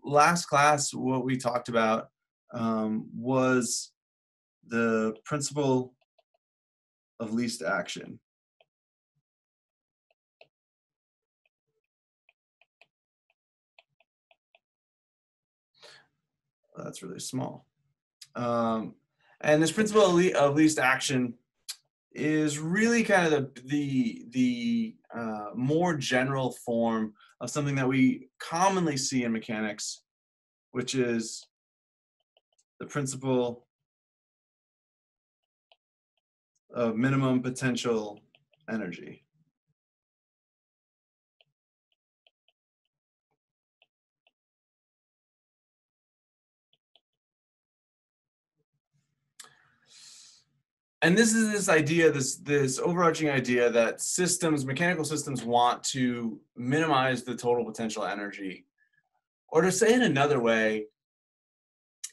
last class, what we talked about was the principle of least action. That's really small. And this principle of least action is really kind of the more general form of something that we commonly see in mechanics, which is the principle of minimum potential energy. And this is this idea, this overarching idea that mechanical systems want to minimize the total potential energy. Or to say it another way,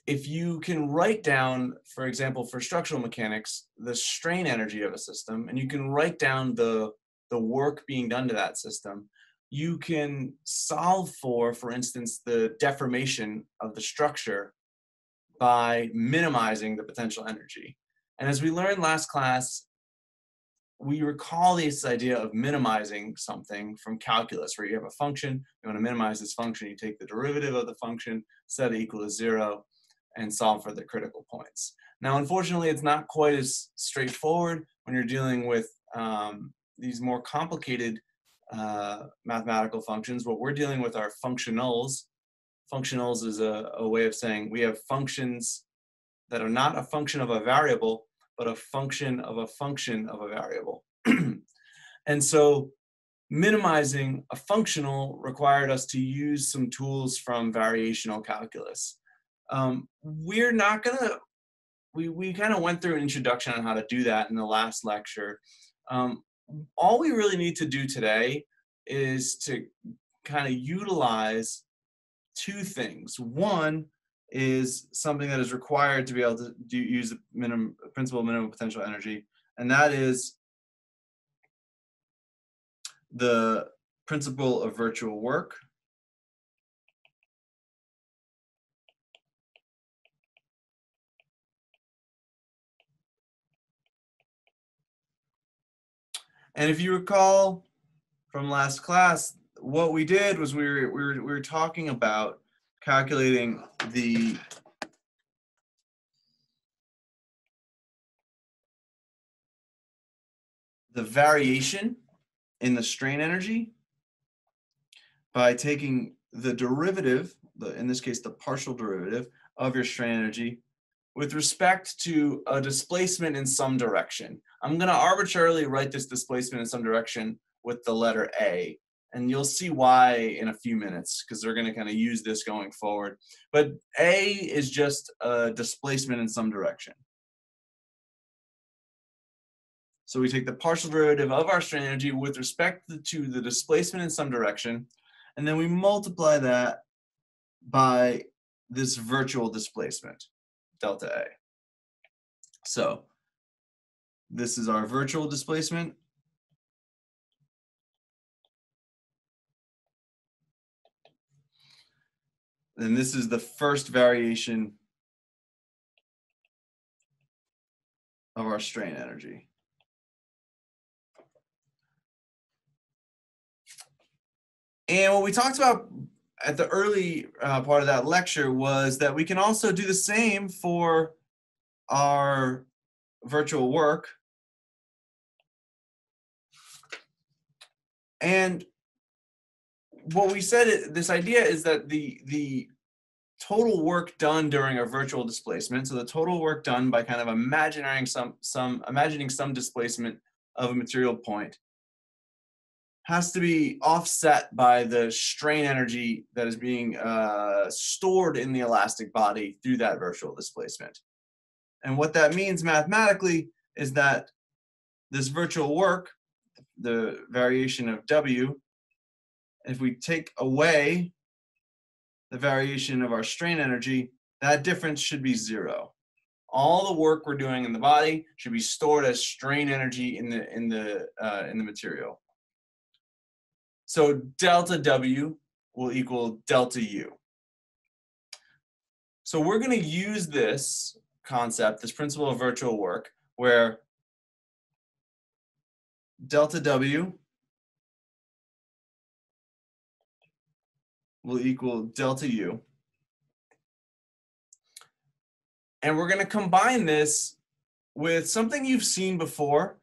if you can write down, for example, for structural mechanics, the strain energy of a system, and you can write down the work being done to that system, you can solve for instance, the deformation of the structure by minimizing the potential energy. And as we learned last class, we recall this idea of minimizing something from calculus, where you have a function, you want to minimize this function, you take the derivative of the function, set it equal to 0, and solve for the critical points. Now, unfortunately, it's not quite as straightforward when you're dealing with these more complicated mathematical functions. What we're dealing with are functionals. Functionals is a way of saying we have functions that are not a function of a variable, but a function of a function of a variable. And so minimizing a functional required us to use some tools from variational calculus. We're not gonna, we kind of went through an introduction on how to do that in the last lecture. All we really need to do today is to kind of utilize two things. One is something that is required to be able to use the principle of minimum potential energy, and that is the principle of virtual work. And if you recall from last class, what we did was we were talking about calculating the variation in the strain energy by taking the derivative, in this case the partial derivative of your strain energy with respect to a displacement in some direction. I'm going to arbitrarily write this displacement in some direction with the letter A, and you'll see why in a few minutes, because they're going to kind of use this going forward. But A is just a displacement in some direction. So we take the partial derivative of our strain energy with respect to the displacement in some direction, and then we multiply that by this virtual displacement, delta A. So this is our virtual displacement. And this is the first variation of our strain energy. And what we talked about at the early part of that lecture was that we can also do the same for our virtual work. And what we said, this idea is that the total work done during a virtual displacement, so the total work done by kind of imagining some displacement of a material point, has to be offset by the strain energy that is being stored in the elastic body through that virtual displacement. And what that means mathematically is that this virtual work, the variation of W, if we take away the variation of our strain energy, that difference should be 0. All the work we're doing in the body should be stored as strain energy in the material. So delta W will equal delta U. So we're going to use this concept, this principle of virtual work, where delta W will equal delta U. And we're going to combine this with something you've seen before.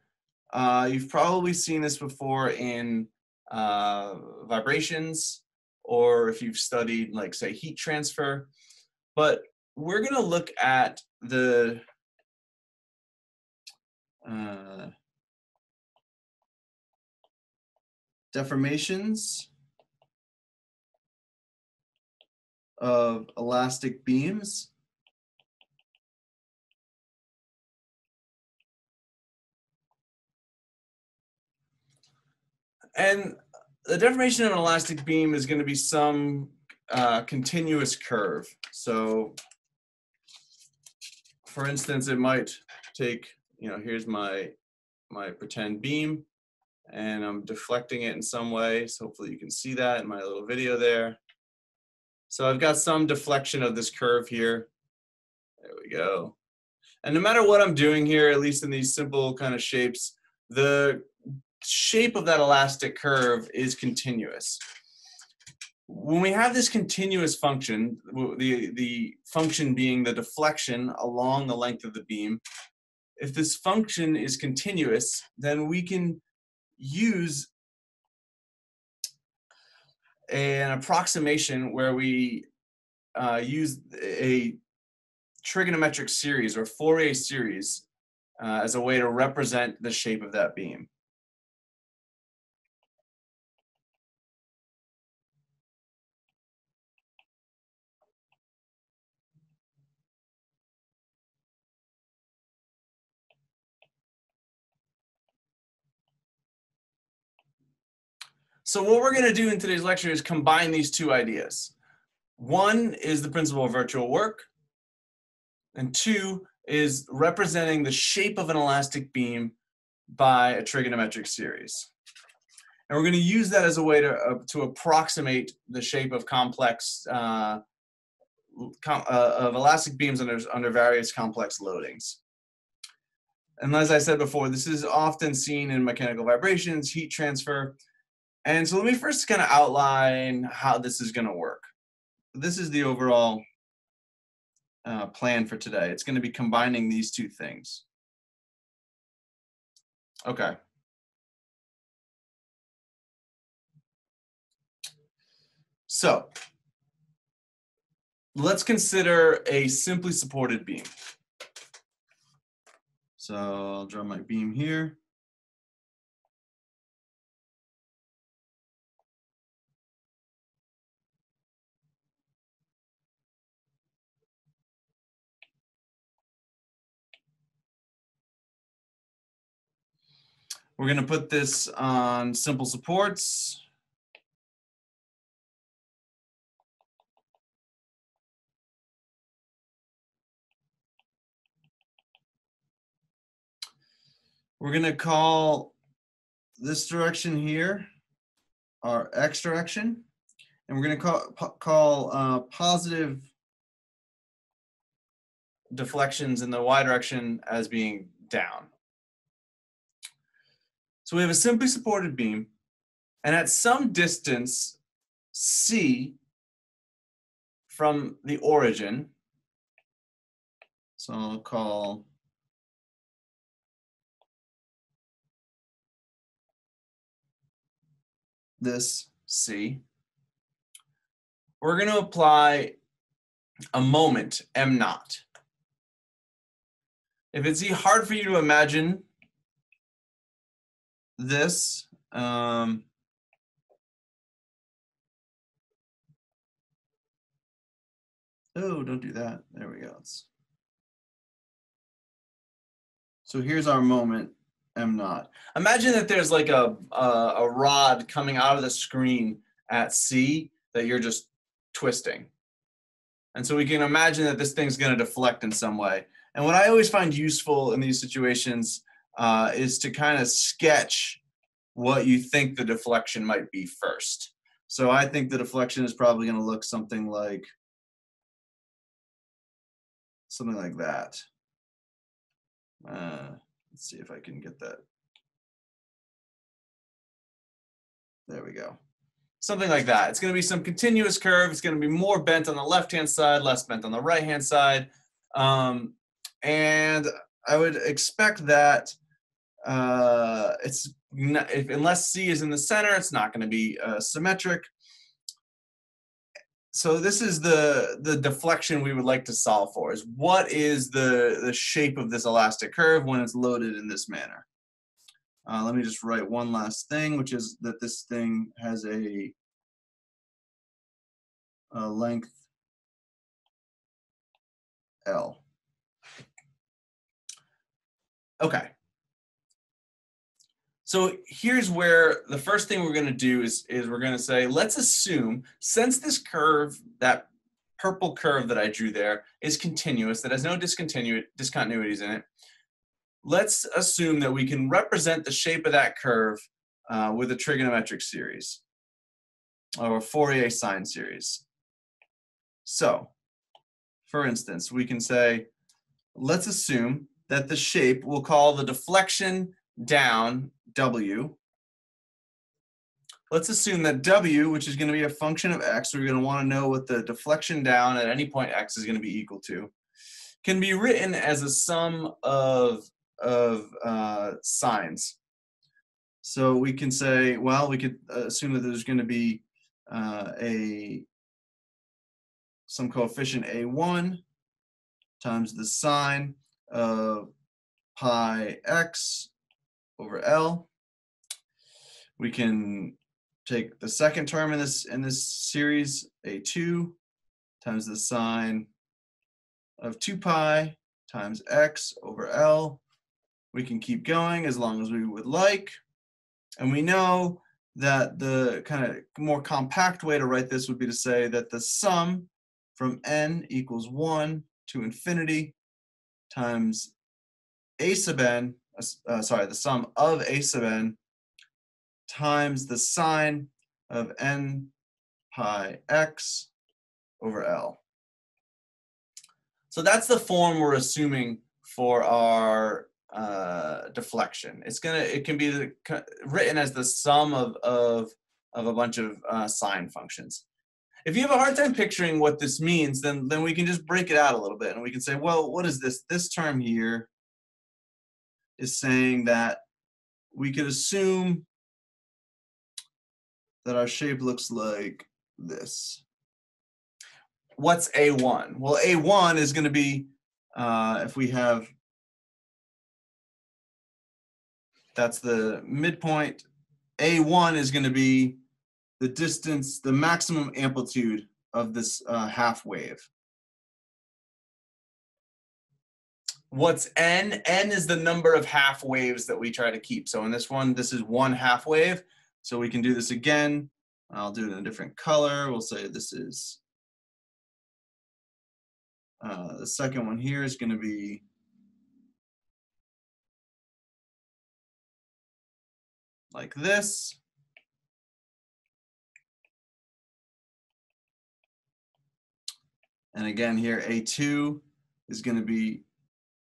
You've probably seen this before in vibrations, or if you've studied, like, say, heat transfer. But we're going to look at the deformations of elastic beams. And the deformation of an elastic beam is going to be some continuous curve. So, for instance, it might take, here's my pretend beam, and I'm deflecting it in some way. So hopefully you can see that in my little video there. So I've got some deflection of this curve here. There we go. And no matter what I'm doing here, at least in these simple kind of shapes, the shape of that elastic curve is continuous. When we have this continuous function, the function being the deflection along the length of the beam, if this function is continuous, then we can use an approximation where we use a trigonometric series or Fourier series as a way to represent the shape of that beam. So what we're going to do in today's lecture is combine these two ideas. One is the principle of virtual work, and two is representing the shape of an elastic beam by a trigonometric series. And we're going to use that as a way to approximate the shape of complex of elastic beams under various complex loadings. And as I said before, this is often seen in mechanical vibrations, heat transfer. And so let me first kind of outline how this is going to work. This is the overall plan for today. It's going to be combining these two things. Okay. So let's consider a simply supported beam. So I'll draw my beam here. We're going to put this on simple supports. We're going to call this direction here our x direction, and we're going to call positive deflections in the y direction as being down. So we have a simply supported beam, and at some distance c from the origin, so I'll call this C, we're going to apply a moment, m naught. If it's hard for you to imagine this, oh, don't do that. There we go. So here's our moment, m naught. Imagine that there's like a rod coming out of the screen at C that you're just twisting. And so we can imagine that this thing's going to deflect in some way. And what I always find useful in these situations is to kind of sketch what you think the deflection might be first. So I think the deflection is probably going to look something like something like that. Let's see if I can get that. There we go. Something like that. It's going to be some continuous curve. It's going to be more bent on the left-hand side, less bent on the right-hand side. And I would expect that unless C is in the center, it's not going to be symmetric. So this is the deflection we would like to solve for, is what is the shape of this elastic curve when it's loaded in this manner. Let me just write one last thing, which is that this thing has a length L. Okay. So here's where the first thing we're going to do is we're going to say, let's assume, since this curve, that purple curve that I drew there, is continuous, that has no discontinuities in it, let's assume that we can represent the shape of that curve with a trigonometric series, or a Fourier sine series. So, for instance, we can say, let's assume that the shape we'll call the deflection down W. Let's assume that W, which is going to be a function of x, we're going to want to know what the deflection down at any point x is going to be equal to, can be written as a sum of sines. So we can say, well, we could assume that there's going to be some coefficient a1 times the sine of pi x over L. We can take the second term in this series, a2 times the sine of 2 pi times x over L. We can keep going as long as we would like. And we know that the kind of more compact way to write this would be to say that the sum from n equals 1 to infinity times a sub n, the sum of a sub n times the sine of n pi x over L. So that's the form we're assuming for our deflection. It can be written as the sum of a bunch of sine functions. If you have a hard time picturing what this means, then we can just break it out a little bit, and we can say, well, what is this? This term here is saying that we could assume that our shape looks like this. What's A1? Well, A1 is going to be, if we have, that's the midpoint, A1 is going to be the distance, the maximum amplitude of this half wave. What's n? N is the number of half waves that we try to keep. So in this one, this is one half wave. So we can do this again. I'll do it in a different color. We'll say this is, the second one here is going to be like this. And again here, A2 is going to be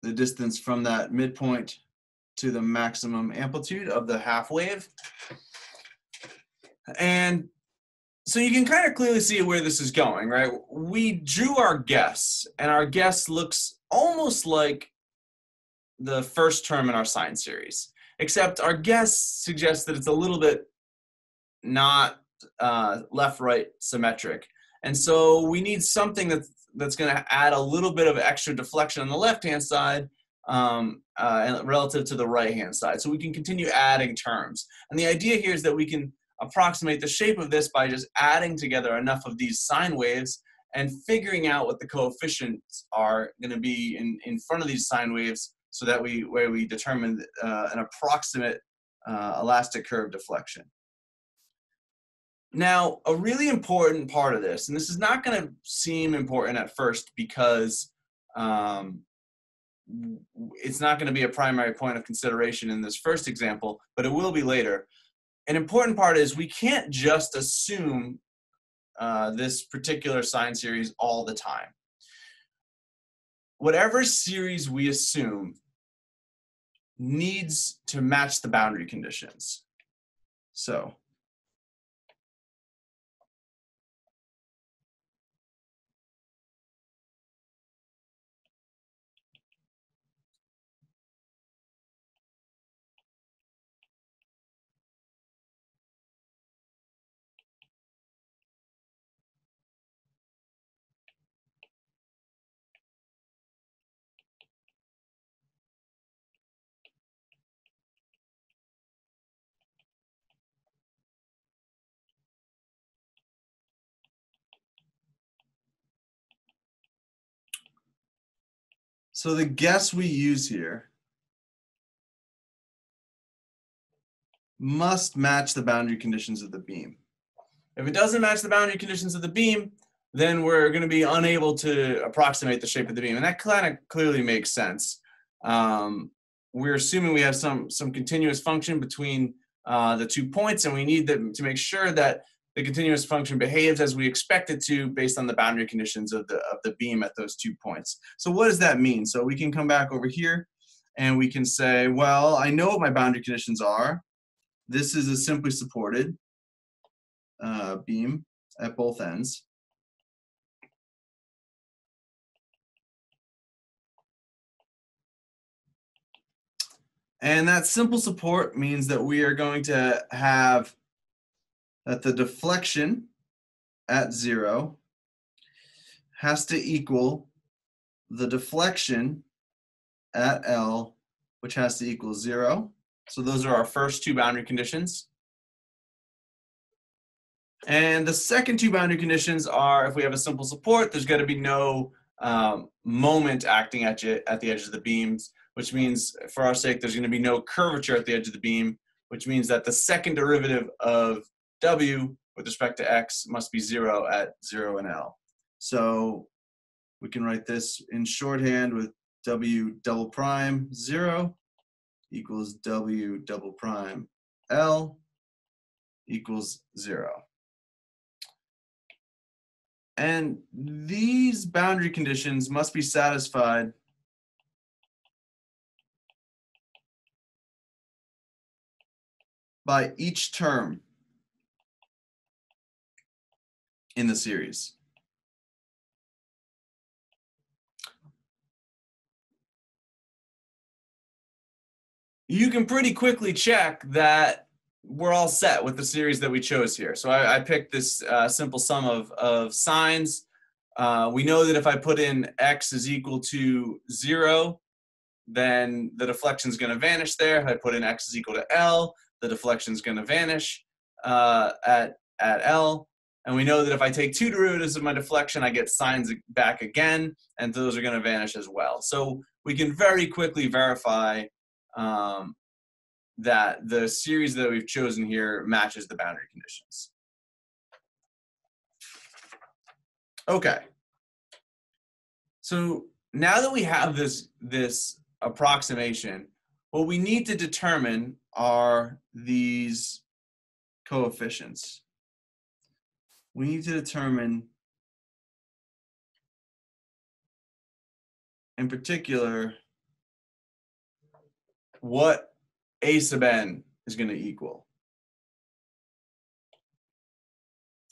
the distance from that midpoint to the maximum amplitude of the half wave. And so you can kind of clearly see where this is going, right? We drew our guess, and our guess looks almost like the first term in our sine series, except our guess suggests that it's a little bit not left-right symmetric. And so we need something that's going to add a little bit of extra deflection on the left-hand side relative to the right-hand side. So we can continue adding terms. And the idea here is that we can approximate the shape of this by just adding together enough of these sine waves and figuring out what the coefficients are going to be in front of these sine waves, so that we determine an approximate elastic curve deflection. Now, a really important part of this, and this is not going to seem important at first because it's not going to be a primary point of consideration in this first example, but it will be later. An important part is we can't just assume this particular sine series all the time. whatever series we assume needs to match the boundary conditions. So the guess we use here must match the boundary conditions of the beam. If it doesn't match the boundary conditions of the beam, then we're going to be unable to approximate the shape of the beam. And that kind of clearly makes sense. We're assuming we have some continuous function between the 2 points, and we need to make sure that the continuous function behaves as we expect it to based on the boundary conditions of the beam at those 2 points. So what does that mean? So we can come back over here and we can say, well, I know what my boundary conditions are. This is a simply supported beam at both ends. And that simple support means that we are going to have that the deflection at 0 has to equal the deflection at L, which has to equal 0. So those are our first 2 boundary conditions. And the second 2 boundary conditions are, if we have a simple support, there's going to be no moment acting at the edge of the beams, which means, for our sake, there's going to be no curvature at the edge of the beam, which means that the second derivative of W with respect to X must be 0 at 0 and L. So we can write this in shorthand with W double prime 0 equals W double prime L equals 0. And these boundary conditions must be satisfied by each term in the series. You can pretty quickly check that we're all set with the series that we chose here. So I picked this simple sum of sines. We know that if I put in x is equal to 0, then the deflection is going to vanish there. If I put in x is equal to L, the deflection is going to vanish at L. And we know that if I take 2 derivatives of my deflection, I get sines back again, and those are going to vanish as well. So we can very quickly verify that the series that we've chosen here matches the boundary conditions. Okay. So now that we have this approximation, what we need to determine are these coefficients. We need to determine, in particular, what A sub n is going to equal.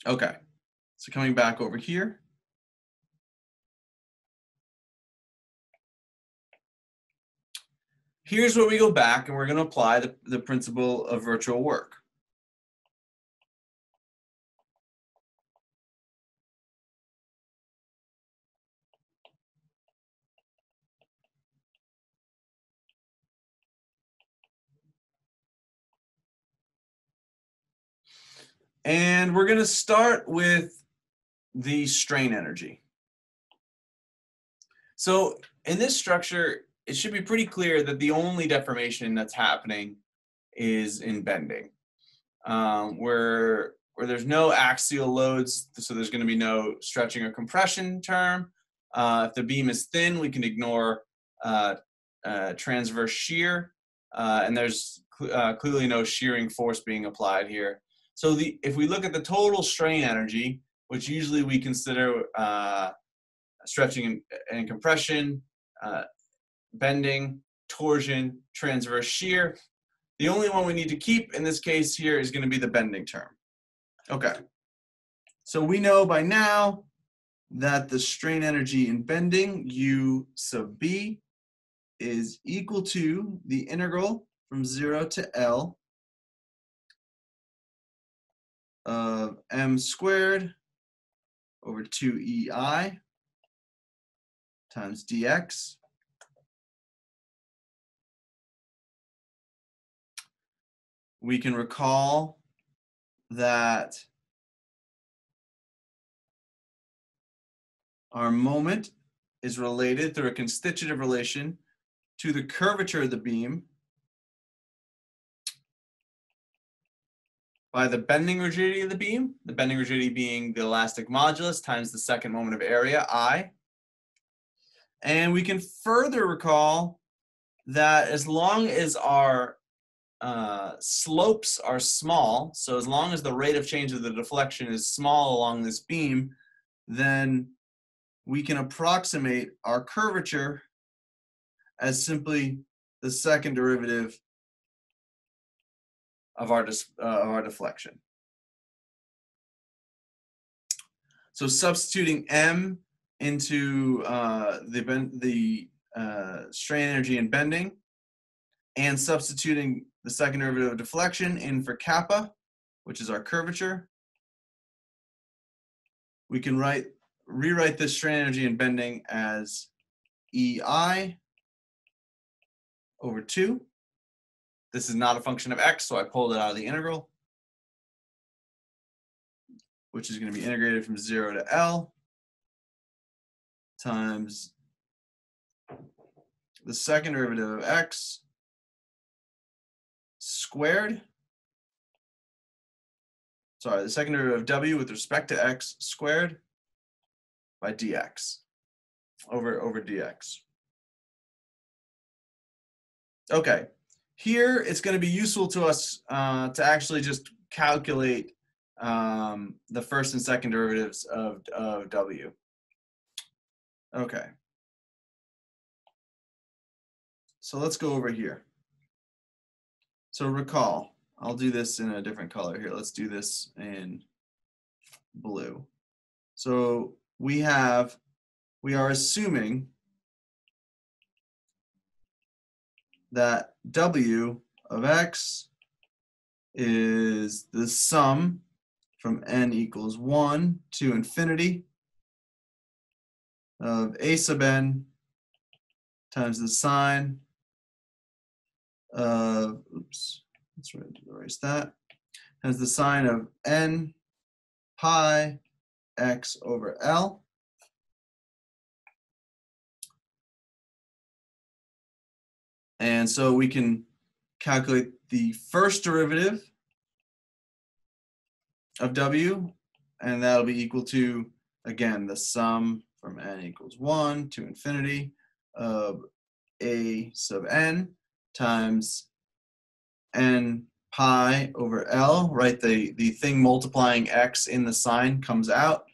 Okay, so coming back over here. Here's where we go back and we're going to apply the principle of virtual work. And we're going to start with the strain energy. So in this structure, it should be pretty clear that the only deformation that's happening is in bending, where there's no axial loads, so there's going to be no stretching or compression term. If the beam is thin, we can ignore transverse shear, and there's clearly no shearing force being applied here. So if we look at the total strain energy, which usually we consider stretching and compression, bending, torsion, transverse shear. The only one we need to keep in this case here is going to be the bending term. Okay. So we know by now that the strain energy in bending, U sub B, is equal to the integral from 0 to L of m squared over 2EI times dx. We can recall that our moment is related through a constitutive relation to the curvature of the beam by the bending rigidity of the beam, the bending rigidity being the elastic modulus times the second moment of area, I. And we can further recall that as long as our slopes are small, so as long as the rate of change of the deflection is small along this beam, then we can approximate our curvature as simply the second derivative of our deflection. So substituting m into the strain energy in bending, and substituting the second derivative of deflection in for kappa, which is our curvature, we can rewrite this strain energy in bending as EI over 2. This is not a function of x, so I pulled it out of the integral, which is going to be integrated from 0 to L times the second derivative of x squared. Sorry, the second derivative of w with respect to x squared by dx over dx. Okay, here it's going to be useful to us to actually just calculate the first and second derivatives of w. Okay. So let's go over here. So recall, I'll do this in a different color here. Let's do this in blue. So we are assuming that w of x is the sum from n equals 1 to infinity of a sub n times the sine of, oops, let's erase that, times the sine of n pi x over L. And so we can calculate the first derivative of w, and that'll be equal to, again, the sum from n equals 1 to infinity of a sub n times n pi over L, right? The thing multiplying x in the sign comes out,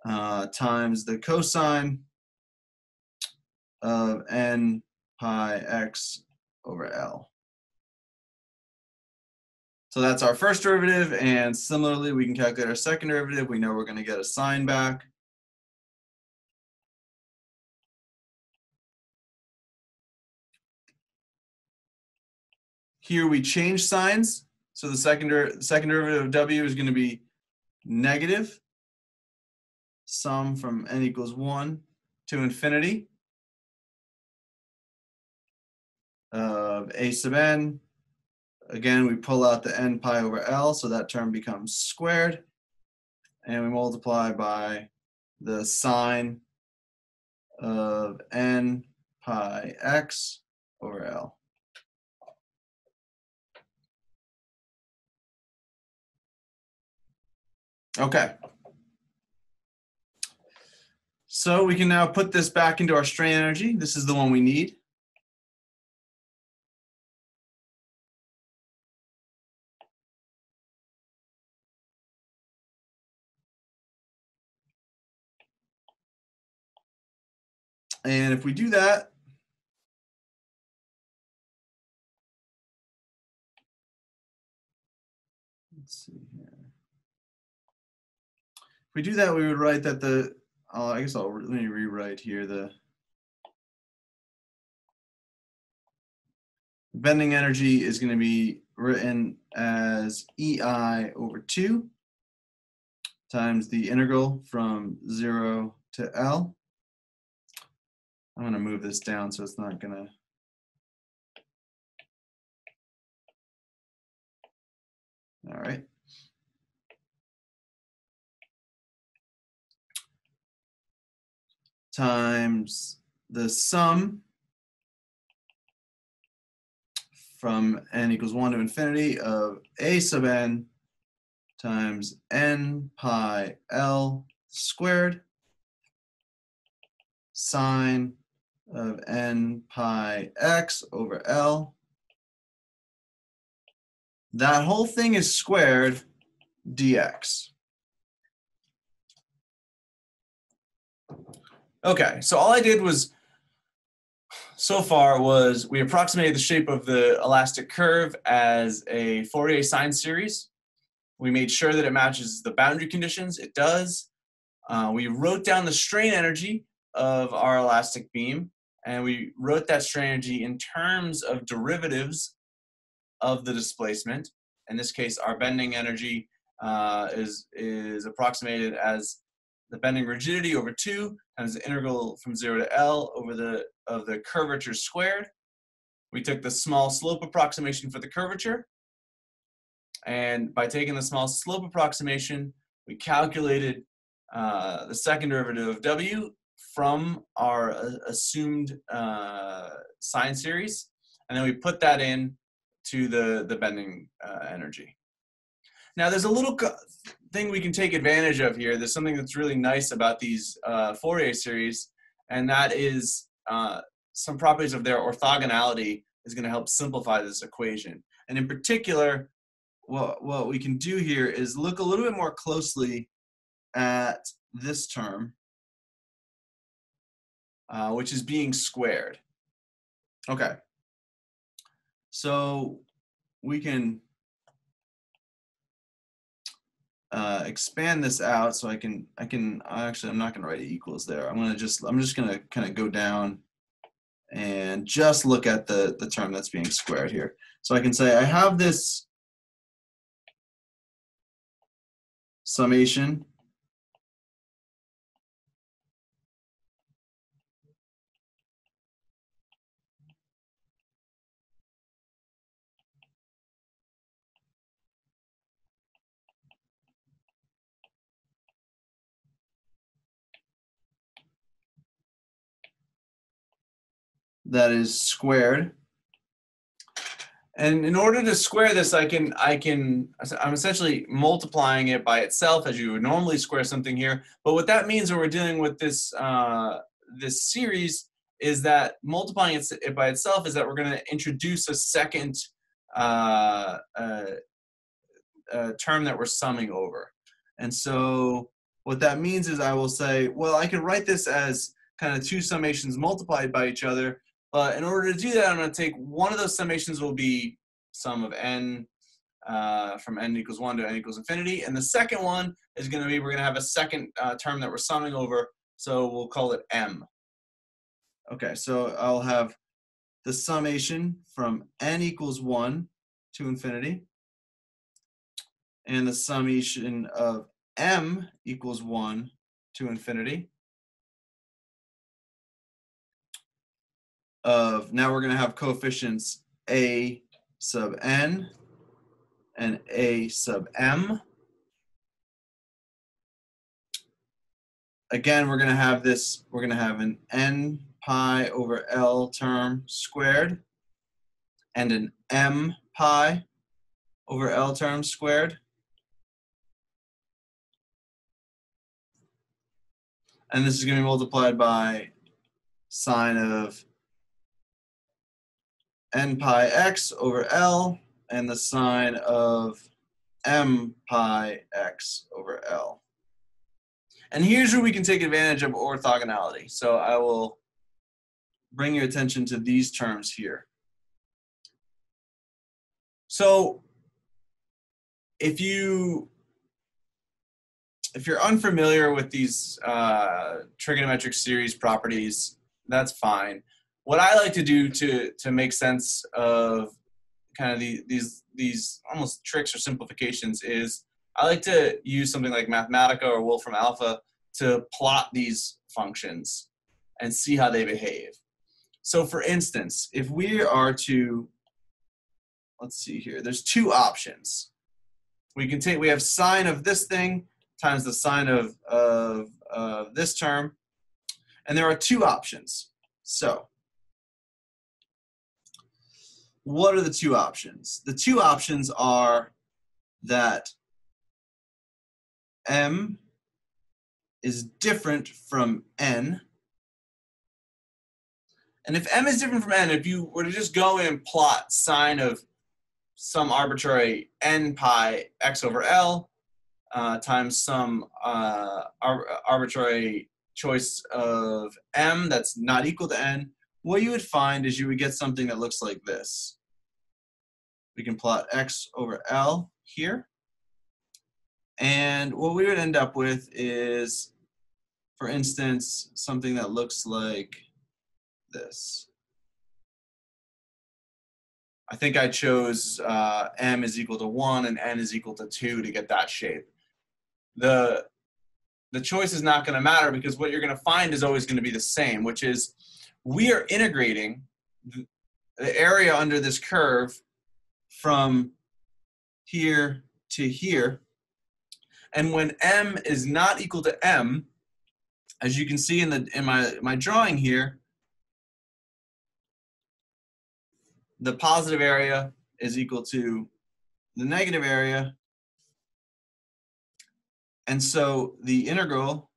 times the cosine of n pi x over L. So that's our first derivative, and similarly, we can calculate our second derivative. We know we're going to get a sine back. Here we change signs. So the second derivative of w is going to be negative sum from n equals 1 to infinity of a sub n. Again, we pull out the n pi over L, so that term becomes squared. And we multiply by the sine of n pi x over L. Okay. So we can now put this back into our strain energy. This is the one we need. And if we do that, let's see here. If we do that, we would write that the, I guess let me rewrite here the bending energy is going to be written as EI over 2 times the integral from 0 to L. I'm going to move this down so it's not going to. All right. Times the sum from n equals 1 to infinity of a sub n times n pi L squared sine of n pi x over L. That whole thing is squared dx. Okay, so all I did was, so far, was we approximated the shape of the elastic curve as a Fourier sine series. We made sure that it matches the boundary conditions. It does. We wrote down the strain energy of our elastic beam, and we wrote that strain energy in terms of derivatives of the displacement. In this case, our bending energy is approximated as the bending rigidity over 2 times the integral from 0 to L over the curvature squared. We took the small slope approximation for the curvature, and by taking the small slope approximation, we calculated the second derivative of W from our assumed sine series, and then we put that in to the bending energy. Now, there's a little thing we can take advantage of here. There's something that's really nice about these Fourier series, and that is some properties of their orthogonality is going to help simplify this equation. And in particular, what we can do here is look a little bit more closely at this term, which is being squared. Okay, so we can expand this out, so I can actually, I'm not going to write equals there. I'm just going to kind of go down and just look at the term that's being squared here. So I can say I have this summation that is squared. And in order to square this, I'm essentially multiplying it by itself as you would normally square something here. But what that means when we're dealing with this this series is that multiplying it by itself is that we're going to introduce a second term that we're summing over. And so what that means is I will say, well, I can write this as kind of two summations multiplied by each other. But in order to do that, I'm going to take one of those summations will be sum of n from n equals 1 to n equals infinity. And the second one is going to be, we're going to have a second term that we're summing over. So we'll call it m. Okay, so I'll have the summation from n equals 1 to infinity. And the summation of m equals 1 to infinity. Now we're going to have coefficients a sub n and a sub m. Again, we're going to have this, we're going to have an n pi over L term squared and an m pi over L term squared. And this is going to be multiplied by sine of n pi x over L and the sine of m pi x over L. And here's where we can take advantage of orthogonality. So I will bring your attention to these terms here. So if you're unfamiliar with these trigonometric series properties, that's fine. What I like to do to make sense of kind of these almost tricks or simplifications is I like to use something like Mathematica or Wolfram Alpha to plot these functions and see how they behave. So for instance, if we are to, let's see here, there's two options. We have sine of this thing times the sine of this term, and there are two options. So what are the two options? The two options are that m is different from n. And if m is different from n, if you were to just go in and plot sine of some arbitrary n pi x over L times some arbitrary choice of m that's not equal to n, what you would find is you would get something that looks like this. We can plot x over L here. And what we would end up with is, for instance, something that looks like this. I think I chose m is equal to 1 and n is equal to 2 to get that shape. The choice is not going to matter because what you're going to find is always going to be the same, which is we are integrating the area under this curve from here to here. And when m is not equal to m, as you can see in my drawing here, the positive area is equal to the negative area. And so the integral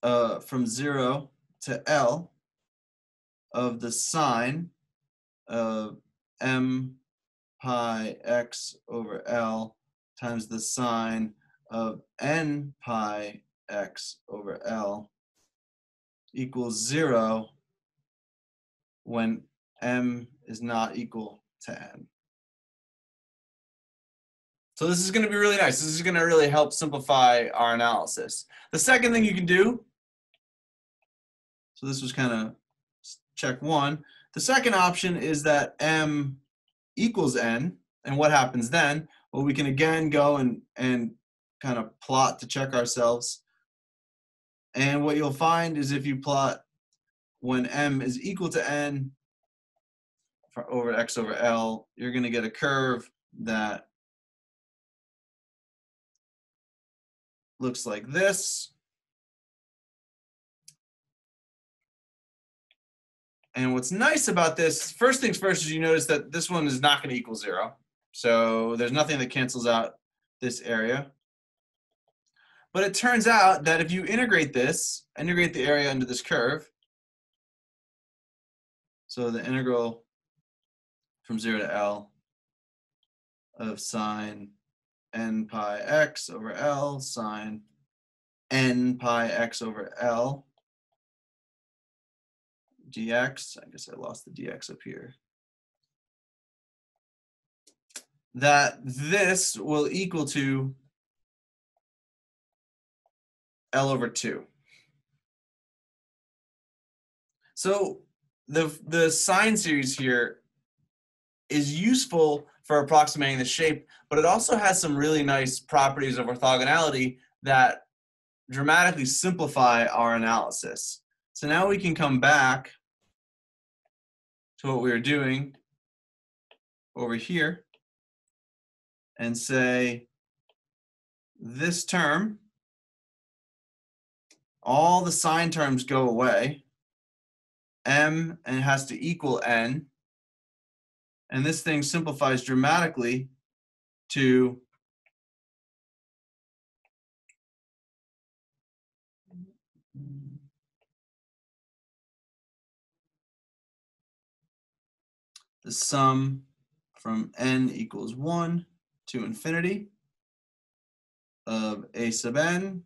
from 0 to L of the sine of m pi x over L times the sine of n pi x over L equals 0 when m is not equal to n. So this is going to be really nice. This is going to really help simplify our analysis. The second thing you can do, so this was kind of check one. The second option is that m equals n. And what happens then? Well, we can again go and kind of plot to check ourselves. And what you'll find is if you plot when m is equal to n over x over L, you're going to get a curve that looks like this. And what's nice about this, first things first, is you notice that this one is not going to equal 0. So there's nothing that cancels out this area. But it turns out that if you integrate the area under this curve, so the integral from 0 to L of sine n pi x over L sine n pi x over L dx, I guess I lost the dx up here, that this will equal to L over 2. So the sine series here is useful for approximating the shape, but it also has some really nice properties of orthogonality that dramatically simplify our analysis. So now we can come back to what we were doing over here and say this term, all the sine terms go away, m and has to equal n, and this thing simplifies dramatically to the sum from n equals 1 to infinity of a sub n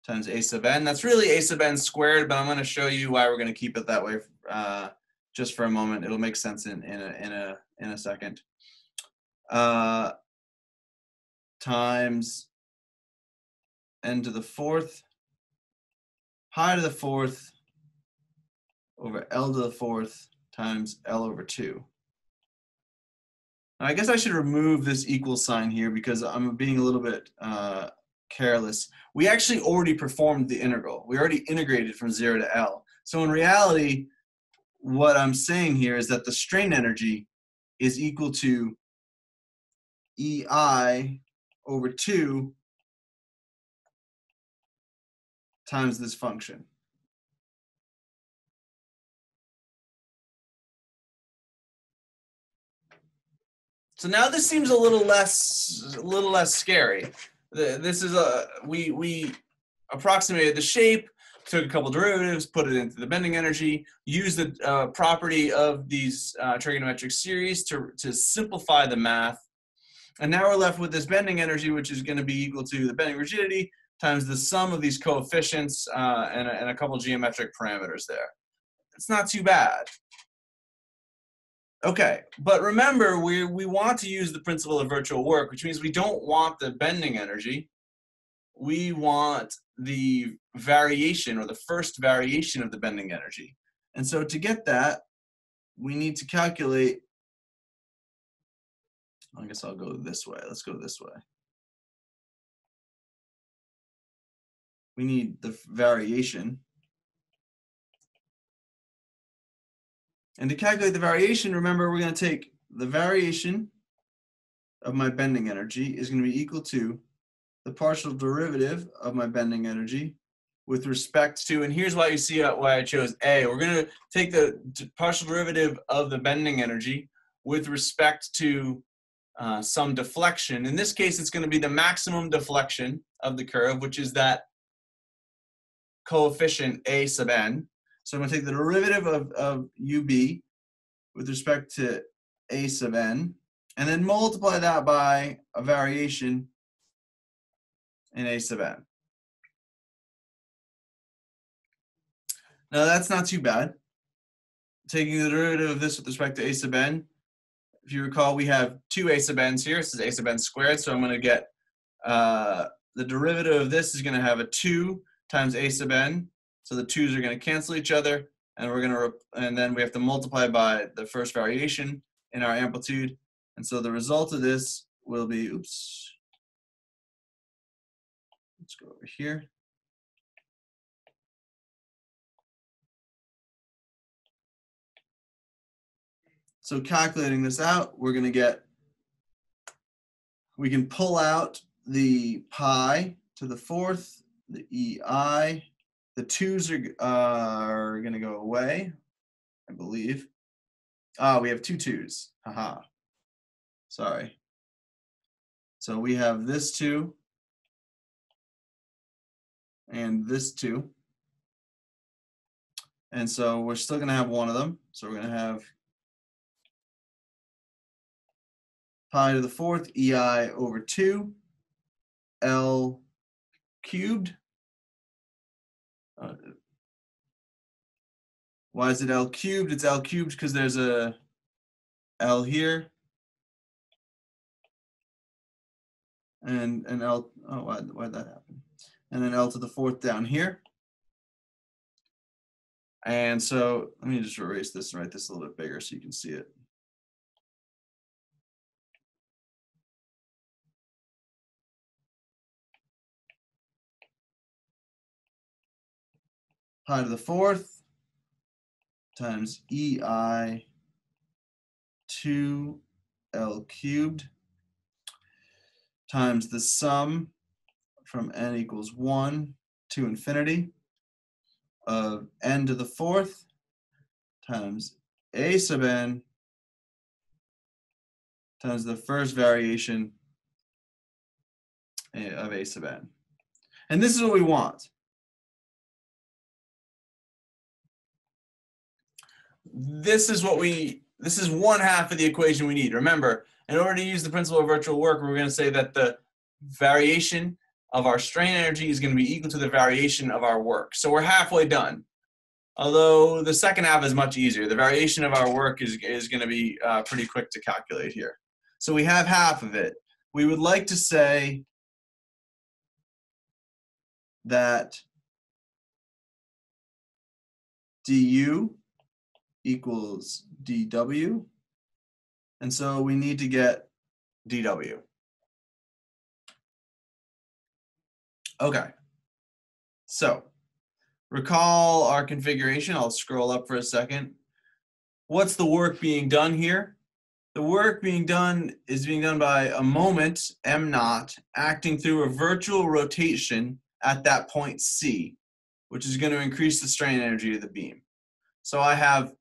times a sub n. That's really a sub n squared, but I'm going to show you why we're going to keep it that way just for a moment. It'll make sense in a second. Times n to the fourth, pi to the fourth over L to the fourth times L over 2. Now, I guess I should remove this equal sign here because I'm being a little bit careless. We actually already performed the integral. We already integrated from 0 to L. So in reality, what I'm saying here is that the strain energy is equal to EI over 2 times this function. So now this seems a little less scary. This is we approximated the shape, took a couple derivatives, put it into the bending energy, used the property of these trigonometric series to simplify the math. And now we're left with this bending energy, which is going to be equal to the bending rigidity times the sum of these coefficients and a couple geometric parameters there. It's not too bad. Okay, but remember, we want to use the principle of virtual work, which means we don't want the bending energy. We want the variation, or the first variation of the bending energy. And so to get that, we need to calculate, I guess I'll go this way. Let's go this way. We need the variation. And to calculate the variation, remember, we're going to take the variation of my bending energy is going to be equal to the partial derivative of my bending energy with respect to, and here's why you see why I chose A. We're going to take the partial derivative of the bending energy with respect to some deflection. In this case, it's going to be the maximum deflection of the curve, which is that coefficient A sub n. So I'm going to take the derivative of UB with respect to A sub n, and then multiply that by a variation in A sub n. Now that's not too bad. Taking the derivative of this with respect to A sub n, if you recall, we have two A sub n's here. This is A sub n squared, so I'm going to get the derivative of this is going to have a 2 times A sub n. So the 2's are going to cancel each other, and we're going to and then we have to multiply by the first variation in our amplitude. And so the result of this will be, oops, let's go over here. So calculating this out, we're going to get, we can pull out the pi to the fourth, the EI. The 2's are going to go away, I believe. We have two 2's. Haha. Sorry. So we have this 2 and this 2. And so we're still going to have one of them. So we're going to have pi to the fourth EI over 2 L cubed. Why is it L cubed? It's L cubed because there's a L here. And L, oh, why'd that happen? And then L to the fourth down here. And so let me just erase this and write this a little bit bigger so you can see it. Pi to the fourth times EI 2 L cubed times the sum from n equals 1 to infinity of n to the fourth times A sub n times the first variation of A sub n. And this is what we want. This is one half of the equation we need. Remember, in order to use the principle of virtual work, we're going to say that the variation of our strain energy is going to be equal to the variation of our work. So we're halfway done. Although the second half is much easier. The variation of our work is going to be pretty quick to calculate here. So we have half of it. We would like to say that du equals dw. And so we need to get dw. Okay. So recall our configuration. I'll scroll up for a second. What's the work being done here? The work being done is being done by a moment, m naught, acting through a virtual rotation at that point C, which is going to increase the strain energy of the beam. So I have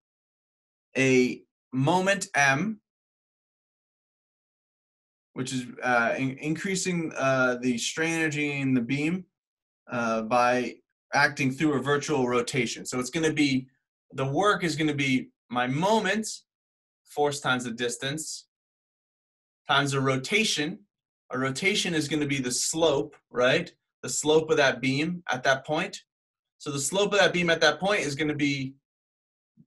a moment m, which is increasing the strain energy in the beam by acting through a virtual rotation. So it's going to be, the work is going to be my moment, force times the distance, times a rotation. A rotation is going to be the slope, right? The slope of that beam at that point. So the slope of that beam at that point is going to be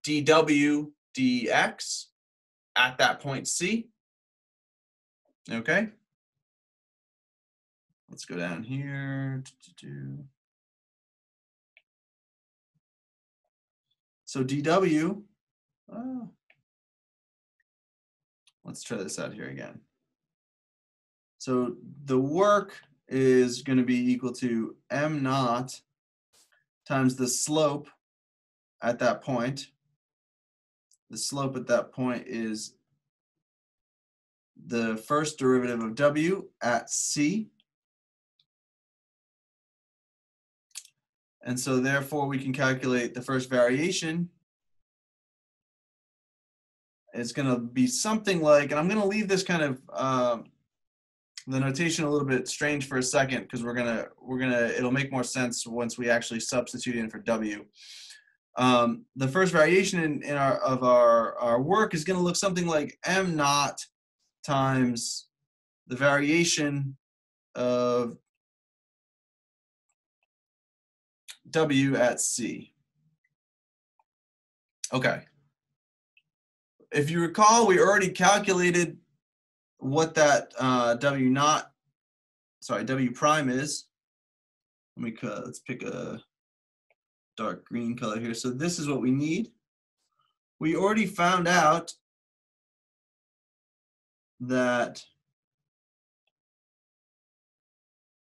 dw dx at that point C. Okay. Let's go down here. So dw, let's try this out here again. So the work is going to be equal to m naught times the slope at that point. The slope at that point is the first derivative of w at C. And so therefore we can calculate the first variation. It's going to be something like, and I'm going to leave this kind of the notation a little bit strange for a second, because it'll make more sense once we actually substitute in for w. The first variation of our work is going to look something like m naught times the variation of w at C. Okay. If you recall, we already calculated what that w prime is. Let's pick a dark green color here. So this is what we need. We already found out that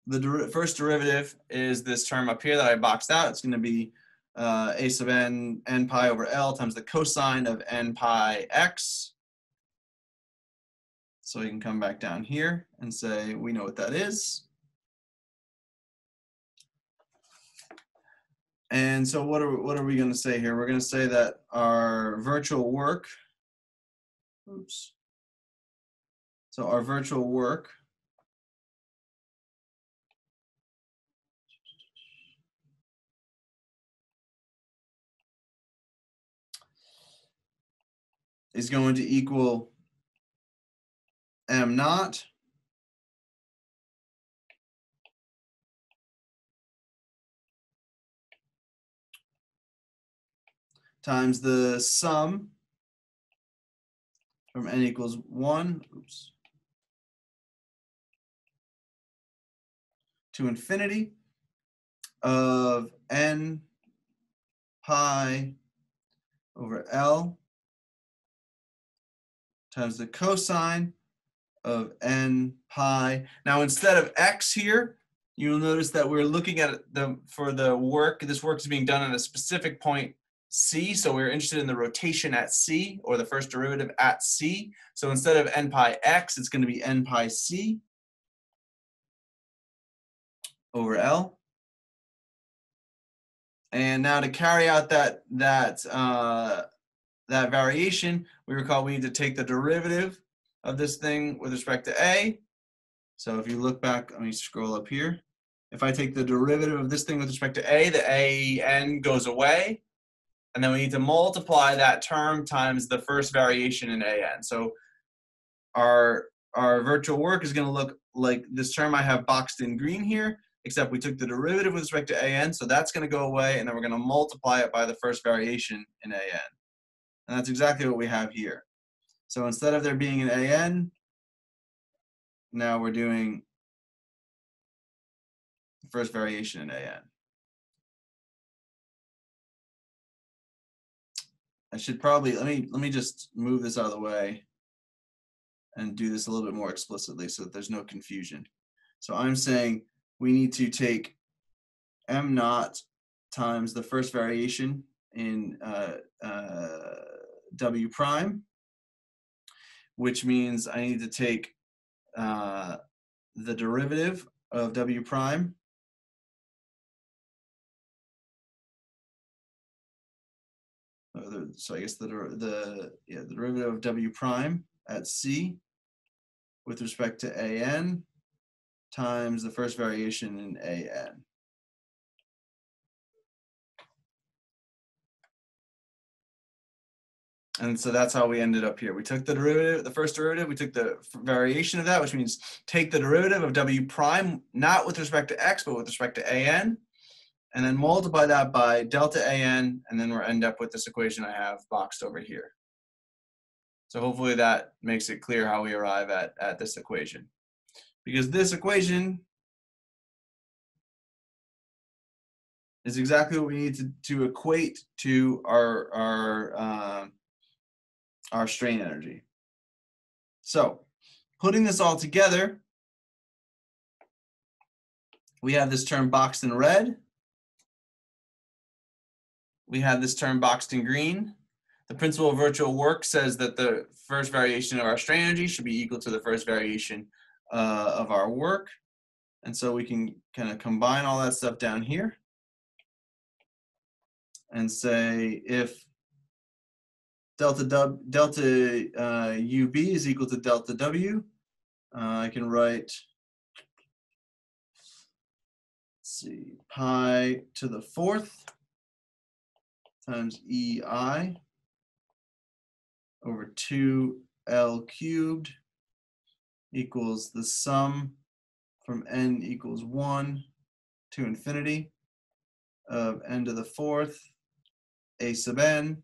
the first derivative is this term up here that I boxed out. It's going to be a sub n pi over L times the cosine of n pi x. So we can come back down here and say we know what that is. And so what are we going to say here? We're going to say that our virtual work, so our virtual work is going to equal m naught times the sum from n equals 1 to infinity of n pi over L times the cosine of n pi. Now instead of x here, you'll notice that we're looking at for the work, this work is being done at a specific point C, so we're interested in the rotation at C, or the first derivative at C. So instead of n pi x, it's going to be n pi C over L. And now to carry out that variation, we recall we need to take the derivative of this thing with respect to A. So if you look back, let me scroll up here. If I take the derivative of this thing with respect to A, the AN goes away. And then we need to multiply that term times the first variation in AN. So our virtual work is going to look like this term I have boxed in green here. except we took the derivative with respect to an, so that's going to go away, and then we're going to multiply it by the first variation in an. And that's exactly what we have here. So instead of there being an an, now we're doing the first variation in an. I should probably, let me just move this out of the way and do this a little bit more explicitly so that there's no confusion. So I'm saying we need to take m naught times the first variation in w prime, which means I need to take the derivative of w prime so I guess the derivative of w prime at c with respect to an times the first variation in an. And so that's how we ended up here. We took the derivative, the first derivative, we took the variation of that, which means take the derivative of w prime, not with respect to x, but with respect to an, and then multiply that by delta an, and then we'll end up with this equation I have boxed over here. So hopefully that makes it clear how we arrive at this equation. Because this equation is exactly what we need to equate to our strain energy. So putting this all together, we have this term boxed in red. We have this term boxed in green. The principle of virtual work says that the first variation of our strain energy should be equal to the first variation of our work. And so we can kind of combine all that stuff down here and say if delta UB is equal to delta W, I can write, let's see, pi to the fourth times EI over 2L cubed equals the sum from n equals 1 to infinity of n to the fourth a sub n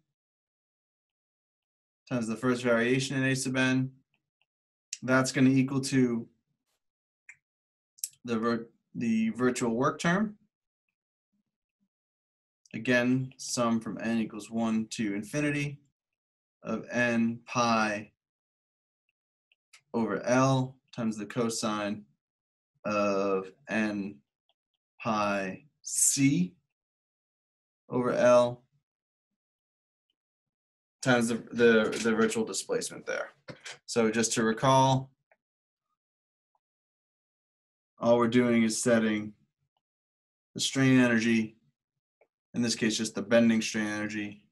times the first variation in a sub n. That's going to equal to the virtual work term. Again, sum from n equals 1 to infinity of n pi over L times the cosine of n pi c over L times the virtual displacement there. So just to recall, all we're doing is setting the strain energy, in this case just the bending strain energy,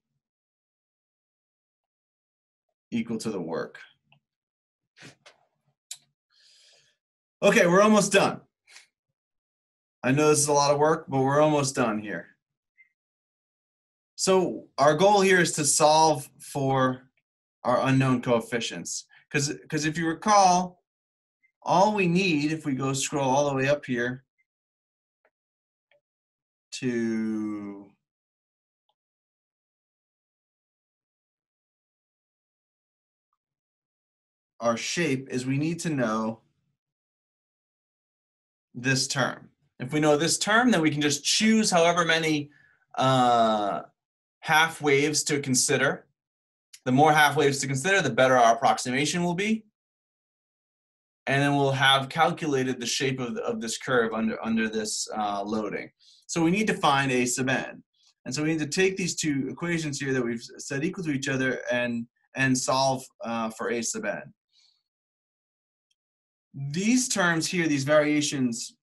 equal to the work. Okay, we're almost done. I know this is a lot of work, but we're almost done here. So our goal here is to solve for our unknown coefficients. Because if you recall, all we need, if we go scroll all the way up here to our shape, is we need to know this term. If we know this term, then we can just choose however many half waves to consider. The more half waves to consider, the better our approximation will be. And then we'll have calculated the shape of this curve under this loading. So we need to find a sub n. And so we need to take these two equations here that we've set equal to each other and solve for a sub n. These terms here, these variations,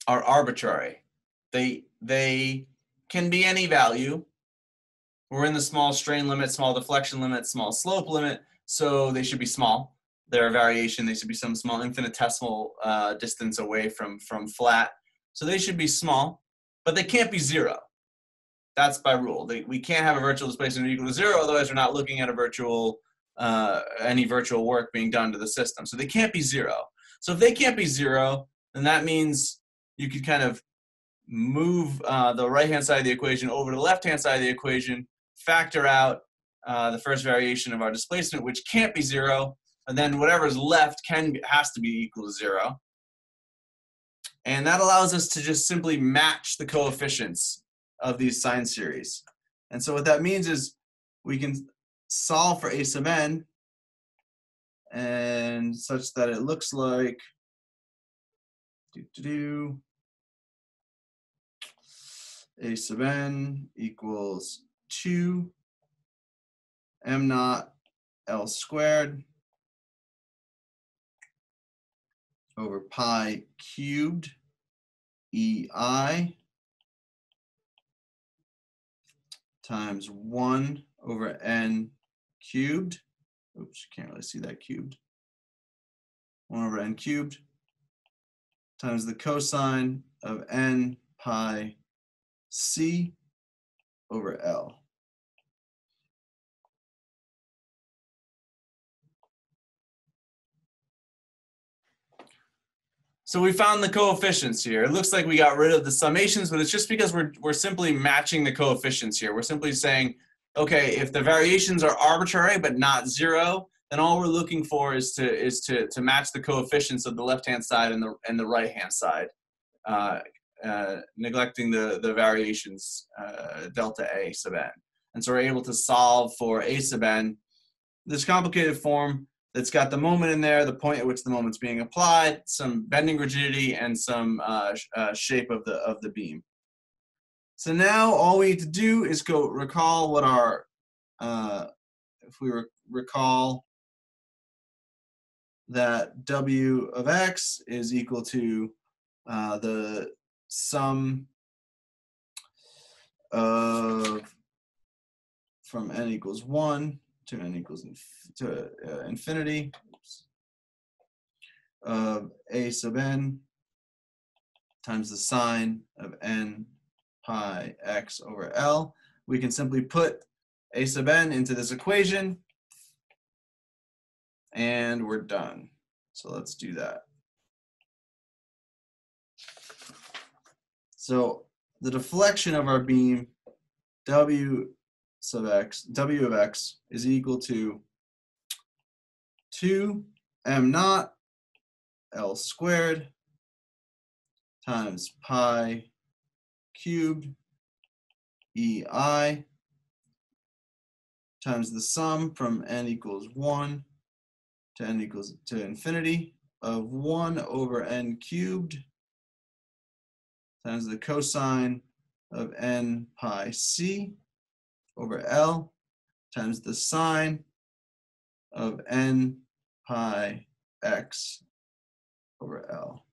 are arbitrary. They can be any value. We're in the small strain limit, small deflection limit, small slope limit, so they should be small. They're a variation. They should be some small infinitesimal distance away from flat. So they should be small, but they can't be zero. That's by rule. We can't have a virtual displacement equal to zero, otherwise we're not looking at a virtual any virtual work being done to the system. So they can't be zero. So if they can't be zero, then that means you could kind of move the right-hand side of the equation over to the left-hand side of the equation, factor out the first variation of our displacement, which can't be zero, and then whatever's left has to be equal to zero. And that allows us to just simply match the coefficients of these sine series. And so what that means is we can solve for a sub n and such that it looks like a sub n equals 2 m naught L squared over pi cubed EI times 1 over n cubed. Oops, you can't really see that cubed. 1 over n cubed times the cosine of n pi c over L. So we found the coefficients here. It looks like we got rid of the summations, but it's just because we're simply matching the coefficients here. We're simply saying, okay, if the variations are arbitrary but not zero, then all we're looking for is to match the coefficients of the left-hand side and the right-hand side, neglecting the variations delta A sub n. And so we're able to solve for A sub n, this complicated form that's got the moment in there, the point at which the moment's being applied, some bending rigidity, and some shape of the beam. So now all we need to do is go recall what our, if we recall that W of x is equal to the sum of from n equals 1 to n equals infinity of a sub n times the sine of n pi x over L. We can simply put a sub n into this equation and we're done. So let's do that. So the deflection of our beam W of x is equal to 2 m naught L squared times pi cubed EI times the sum from n equals 1 to n equals to infinity of 1 over n cubed times the cosine of n pi c over L times the sine of n pi x over L.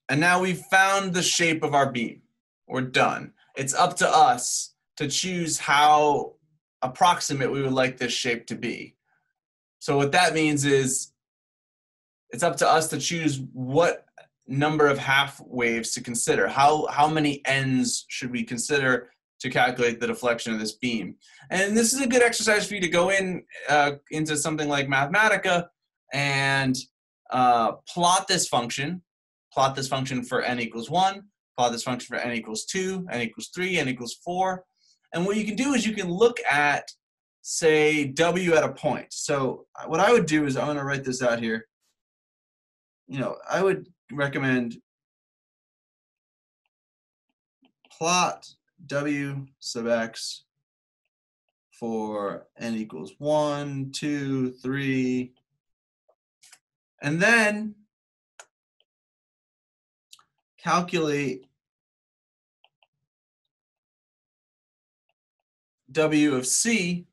And now we've found the shape of our beam. We're done. It's up to us to choose how approximate we would like this shape to be. So what that means is it's up to us to choose what number of half waves to consider. How many ends should we consider to calculate the deflection of this beam? And this is a good exercise for you to go into something like Mathematica and plot this function for n equals 1, plot this function for n equals 2, n equals 3, n equals 4. And what you can do is you can look at, say, W at a point. So what I would do is I'm going to write this out here. I would recommend plot W sub x for n equals 1, 2, 3, and then calculate W of c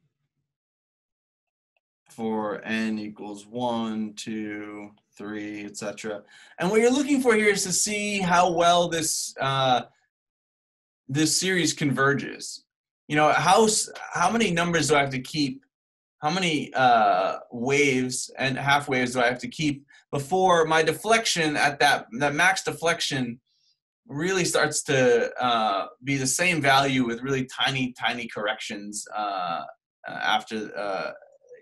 for n equals 1, 2, 3, etc. And what you're looking for here is to see how well this this series converges. How many numbers do I have to keep? How many waves and half waves do I have to keep before my deflection at that max deflection really starts to be the same value with really tiny corrections after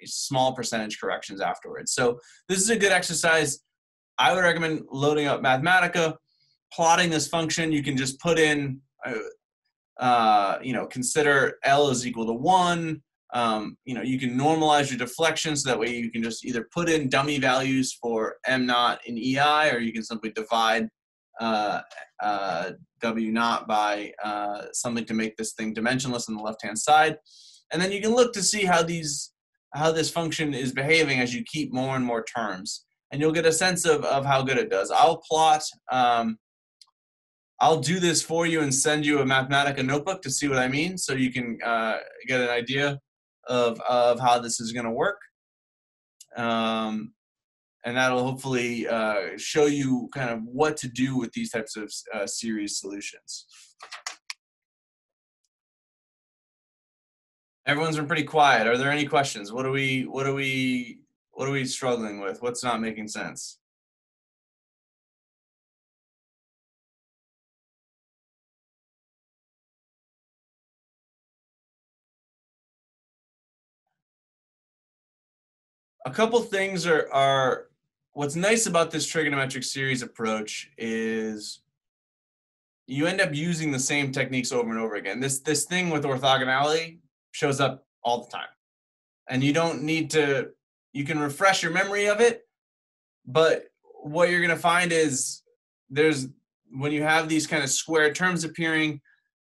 small percentage corrections afterwards. So this is a good exercise. I would recommend loading up Mathematica, plotting this function. You can just put in, consider L is equal to 1. You can normalize your deflection, so that way you can just either put in dummy values for M naught in EI, or you can simply divide W naught by something to make this thing dimensionless on the left-hand side. And then you can look to see how this function is behaving as you keep more and more terms. And you'll get a sense of how good it does. I'll plot, I'll do this for you and send you a Mathematica notebook to see what I mean, so you can get an idea of how this is going to work. And that'll hopefully show you kind of what to do with these types of series solutions. Everyone's been pretty quiet. Are there any questions? What are we struggling with? What's not making sense? A couple things are what's nice about this trigonometric series approach is you end up using the same techniques over and over again. This thing with orthogonality shows up all the time. And you don't need to, you can refresh your memory of it, but what you're going to find is when you have these kind of square terms appearing,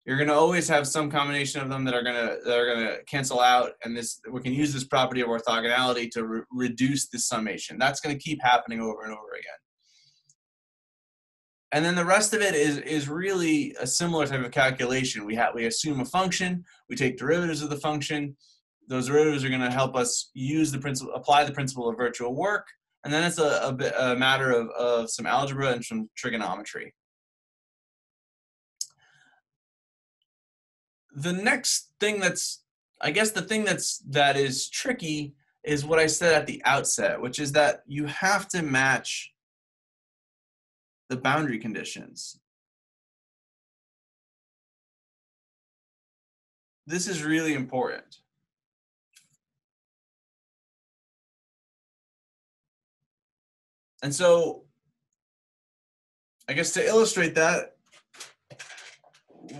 you're going to always have some combination of them that are going to cancel out, and we can use this property of orthogonality to reduce the summation. That's going to keep happening over and over again. And then the rest of it is really a similar type of calculation. We assume a function, we take derivatives of the function. Those derivatives are going to help us apply the principle of virtual work, and then it's a matter of some algebra and some trigonometry. The next thing that is tricky is what I said at the outset, which is that you have to match the boundary conditions. This is really important. And so, I guess to illustrate that,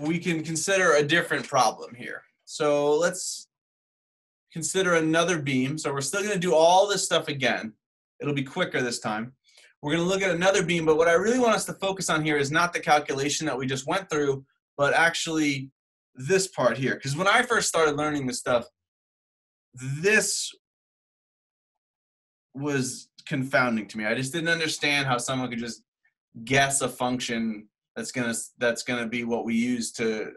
we can consider a different problem here. So let's consider another beam. So we're still going to do all this stuff again. It'll be quicker this time. We're going to look at another beam, but what I really want us to focus on here is not the calculation that we just went through, but actually this part here. Because when I first started learning this stuff, this was confounding to me. I just didn't understand how someone could just guess a function that's gonna be what we use to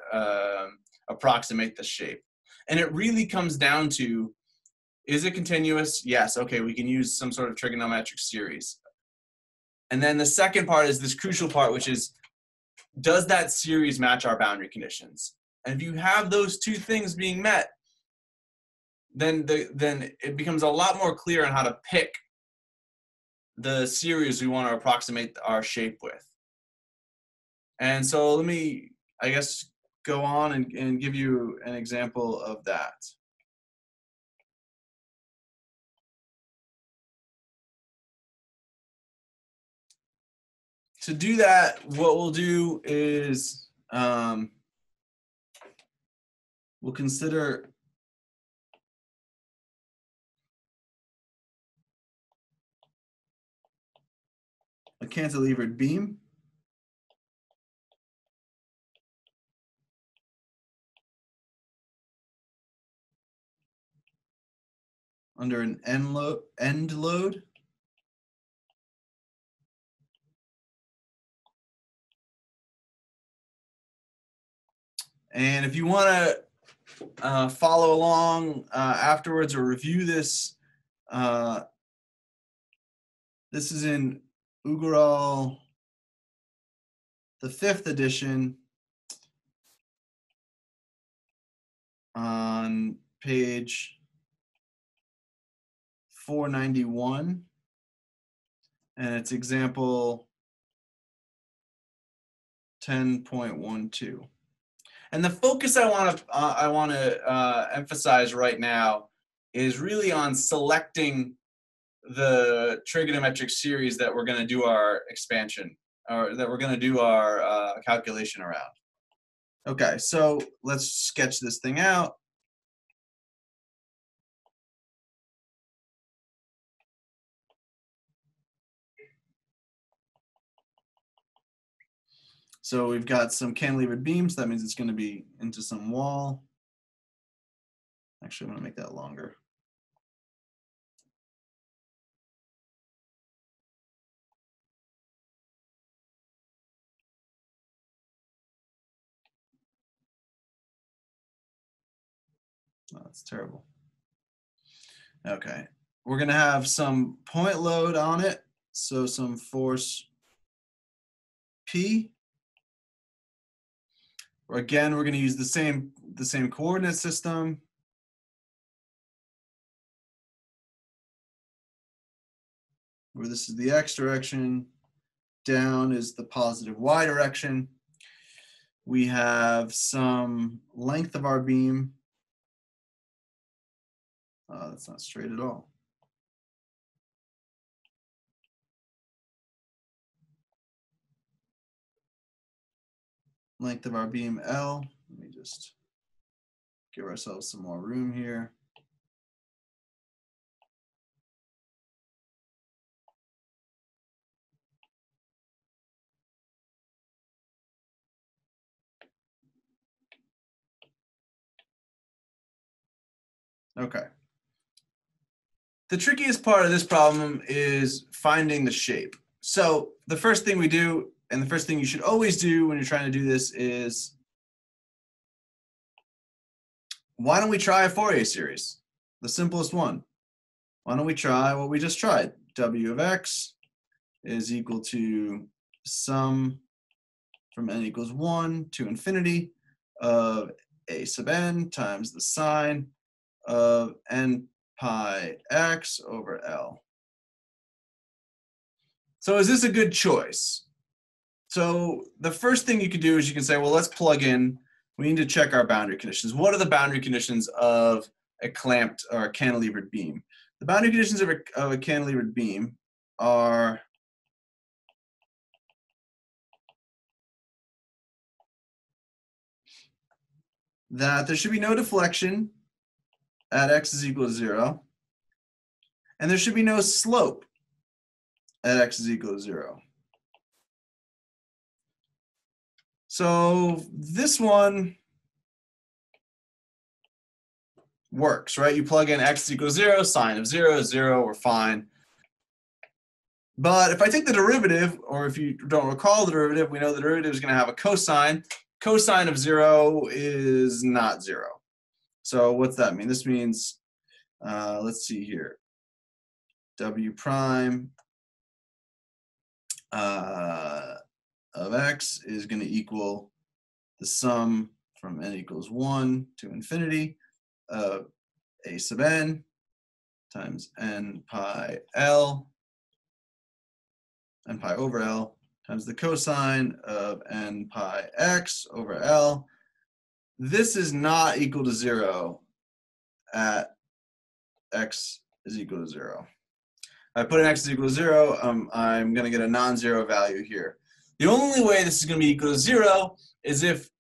approximate the shape. And it really comes down to, is it continuous? Yes. Okay, we can use some sort of trigonometric series. And then the second part is this crucial part, which is, does that series match our boundary conditions? And if you have those two things being met, then it becomes a lot more clear on how to pick the series we want to approximate our shape with. And so let me, I guess, go on and give you an example of that. To do that, what we'll do is we'll consider a cantilevered beam. Under an end load. And if you want to follow along afterwards or review this, this is in Ugaral, the 5th edition, on page 491, and it's example 10.12. And the focus I want to emphasize right now is really on selecting the trigonometric series that we're going to do our expansion, or that we're going to do our calculation around. Okay, so let's sketch this thing out. So we've got some cantilevered beams. That means it's going to be into some wall. Actually, I'm going to make that longer. Oh, that's terrible. Okay, we're going to have some point load on it. So some force P. Again, we're going to use the same coordinate system. Where this is the x direction, down is the positive y direction. We have some length of our beam. That's not straight at all. Length of our beam L. Let me just give ourselves some more room here. Okay. The trickiest part of this problem is finding the shape. So the first thing we do, and the first thing you should always do when you're trying to do this, is why don't we try a Fourier series? The simplest one. Why don't we try what we just tried? W of x is equal to sum from n equals 1 to infinity of a sub n times the sine of n pi x over L. So is this a good choice? So the first thing you could do is you can say, well, let's plug in. We need to check our boundary conditions. What are the boundary conditions of a clamped or a cantilevered beam? The boundary conditions of a cantilevered beam are that there should be no deflection at x is equal to 0, and there should be no slope at x is equal to 0. So this one works, right? You plug in x equals 0, sine of 0 is 0, we're fine. But if I take the derivative, or if you don't recall the derivative, we know the derivative is going to have a cosine. Cosine of 0 is not 0. So what's that mean? This means, let's see here, w prime of x is going to equal the sum from n equals 1 to infinity of a sub n times n pi L, n pi over L, times the cosine of n pi x over L. This is not equal to 0 at x is equal to 0. If I put in x is equal to 0, I'm going to get a non-zero value here. The only way this is going to be equal to 0 is if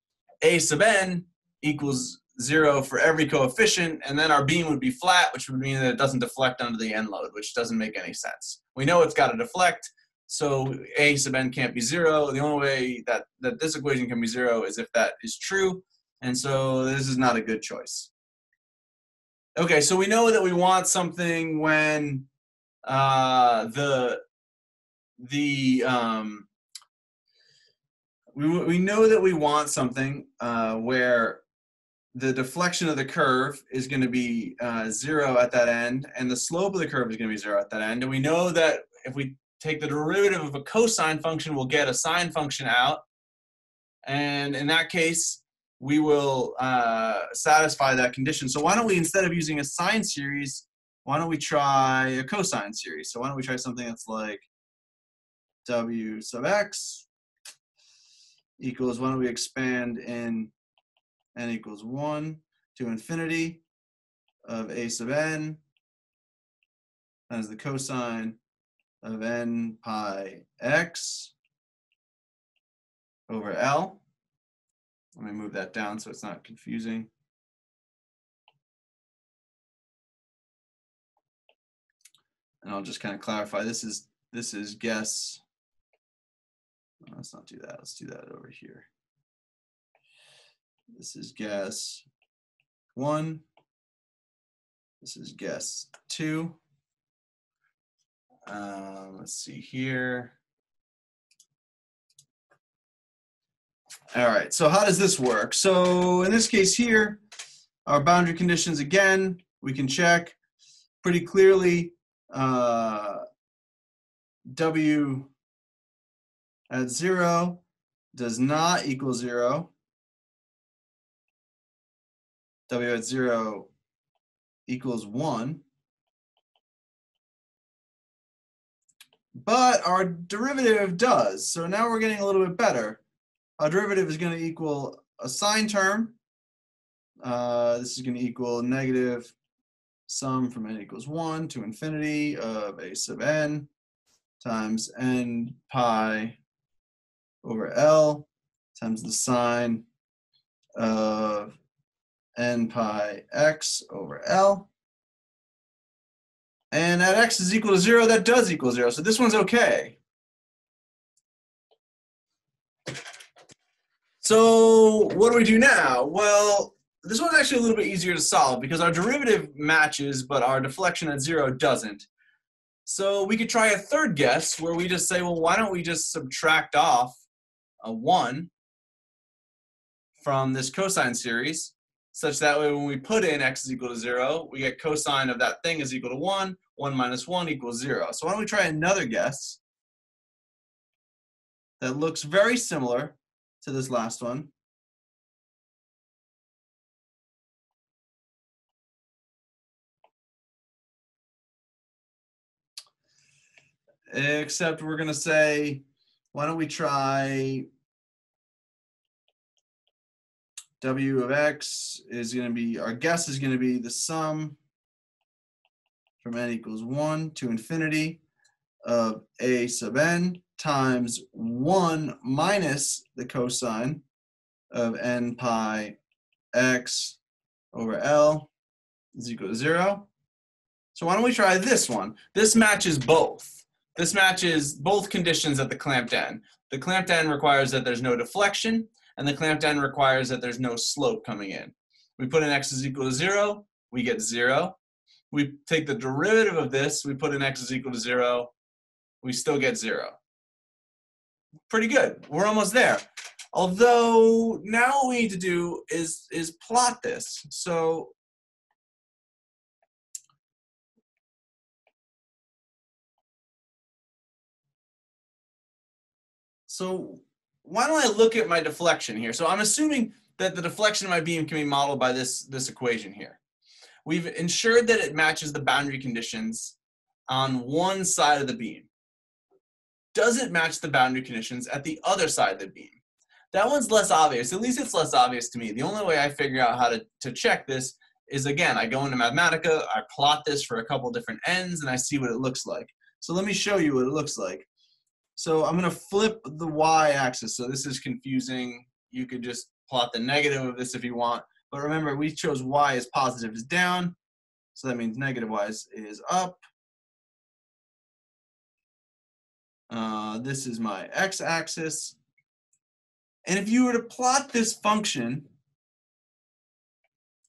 a sub n equals 0 for every coefficient, and then our beam would be flat, which would mean that it doesn't deflect under the end load, which doesn't make any sense. We know it's got to deflect, so a sub n can't be 0. The only way that this equation can be 0 is if that is true, and so this is not a good choice. Okay, so we know that we want something when we know that we want something where the deflection of the curve is going to be 0 at that end, and the slope of the curve is going to be 0 at that end. And we know that if we take the derivative of a cosine function, we'll get a sine function out. And in that case, we will satisfy that condition. So why don't we, instead of using a sine series, why don't we try a cosine series? So why don't we try something that's like w sub x equals, why don't we expand in n equals 1 to infinity of a sub n as the cosine of n pi x over L. Let me move that down so it's not confusing. And I'll just kind of clarify, this is guess. Let's not do that. Let's do that over here. This is guess 1. This is guess 2. Let's see here. All right, so how does this work? So in this case here, our boundary conditions again, we can check pretty clearly. W at 0 does not equal 0. W at 0 equals 1. But our derivative does. So now we're getting a little bit better. Our derivative is going to equal a sine term. This is going to equal negative sum from n equals 1 to infinity of a sub n times n pi over L times the sine of n pi x over L. And at x is equal to 0, that does equal 0. So this one's okay. So what do we do now? Well, this one's actually a little bit easier to solve because our derivative matches, but our deflection at 0 doesn't. So we could try a third guess where we just say, well, why don't we just subtract off a 1 from this cosine series, such that way when we put in x is equal to 0, we get cosine of that thing is equal to 1. 1 minus 1 equals 0. So why don't we try another guess that looks very similar to this last one. Except we're going to say, why don't we try w of x is going to be, our guess is going to be the sum from n equals 1 to infinity of a sub n times 1 minus the cosine of n pi x over L is equal to 0. So why don't we try this one? This matches both. This matches both conditions at the clamped end. The clamped end requires that there's no deflection, and the clamped end requires that there's no slope coming in. We put in x is equal to 0, we get 0. We take the derivative of this, we put in x is equal to 0, we still get 0. Pretty good. We're almost there. Although now what we need to do is plot this. So why don't I look at my deflection here? So I'm assuming that the deflection of my beam can be modeled by this equation here. We've ensured that it matches the boundary conditions on one side of the beam. Does it match the boundary conditions at the other side of the beam? That one's less obvious. At least it's less obvious to me. The only way I figure out how to check this is, again, I go into Mathematica, I plot this for a couple different ends, and I see what it looks like. So let me show you what it looks like. So I'm going to flip the y-axis. So this is confusing. You could just plot the negative of this if you want. But remember, we chose y as positive is down. So that means negative y is up. This is my x-axis. And if you were to plot this function,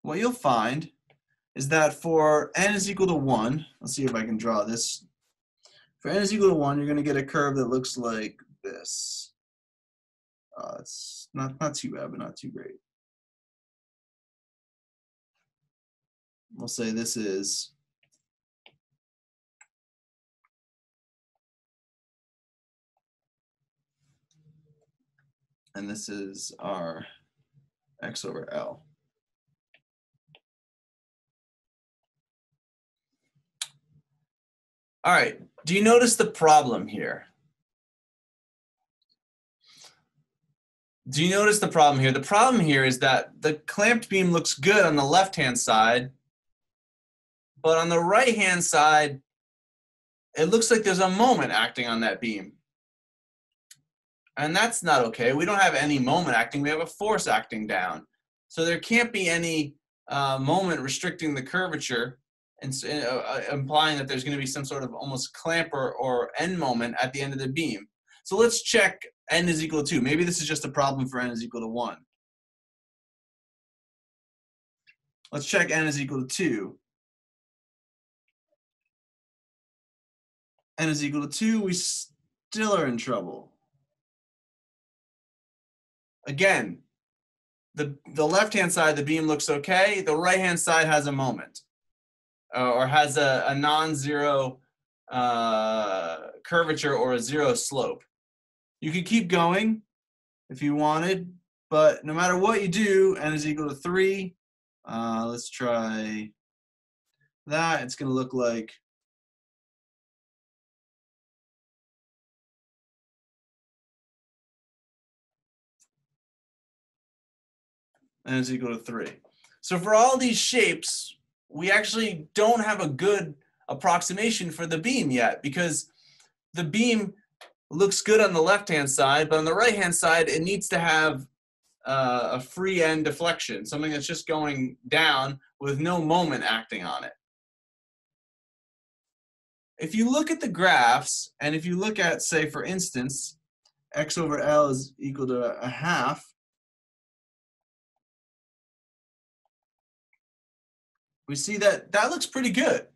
what you'll find is that for n is equal to 1, let's see if I can draw this. For n is equal to 1, you're going to get a curve that looks like this. It's not too bad, but not too great. We'll say this is and this is our x over L. All right, do you notice the problem here? Do you notice the problem here? The problem here is that the clamped beam looks good on the left-hand side, but on the right-hand side, it looks like there's a moment acting on that beam. And that's not okay. We don't have any moment acting. We have a force acting down. So there can't be any moment restricting the curvature and implying that there's going to be some sort of almost clamp or end moment at the end of the beam. So let's check n is equal to 2. Maybe this is just a problem for n is equal to 1. Let's check n is equal to 2. N is equal to 2, we still are in trouble. Again, the left-hand side of the beam looks okay. The right-hand side has a moment or has a non-zero curvature or a zero slope. You could keep going if you wanted, but no matter what you do, n is equal to 3. Let's try that. It's going to look like n is equal to 3. So for all these shapes, we actually don't have a good approximation for the beam yet, because the beam looks good on the left-hand side, but on the right-hand side, it needs to have a free end deflection, something that's just going down with no moment acting on it. If you look at the graphs, and if you look at, say, for instance, x over L is equal to a half, we see that that looks pretty good.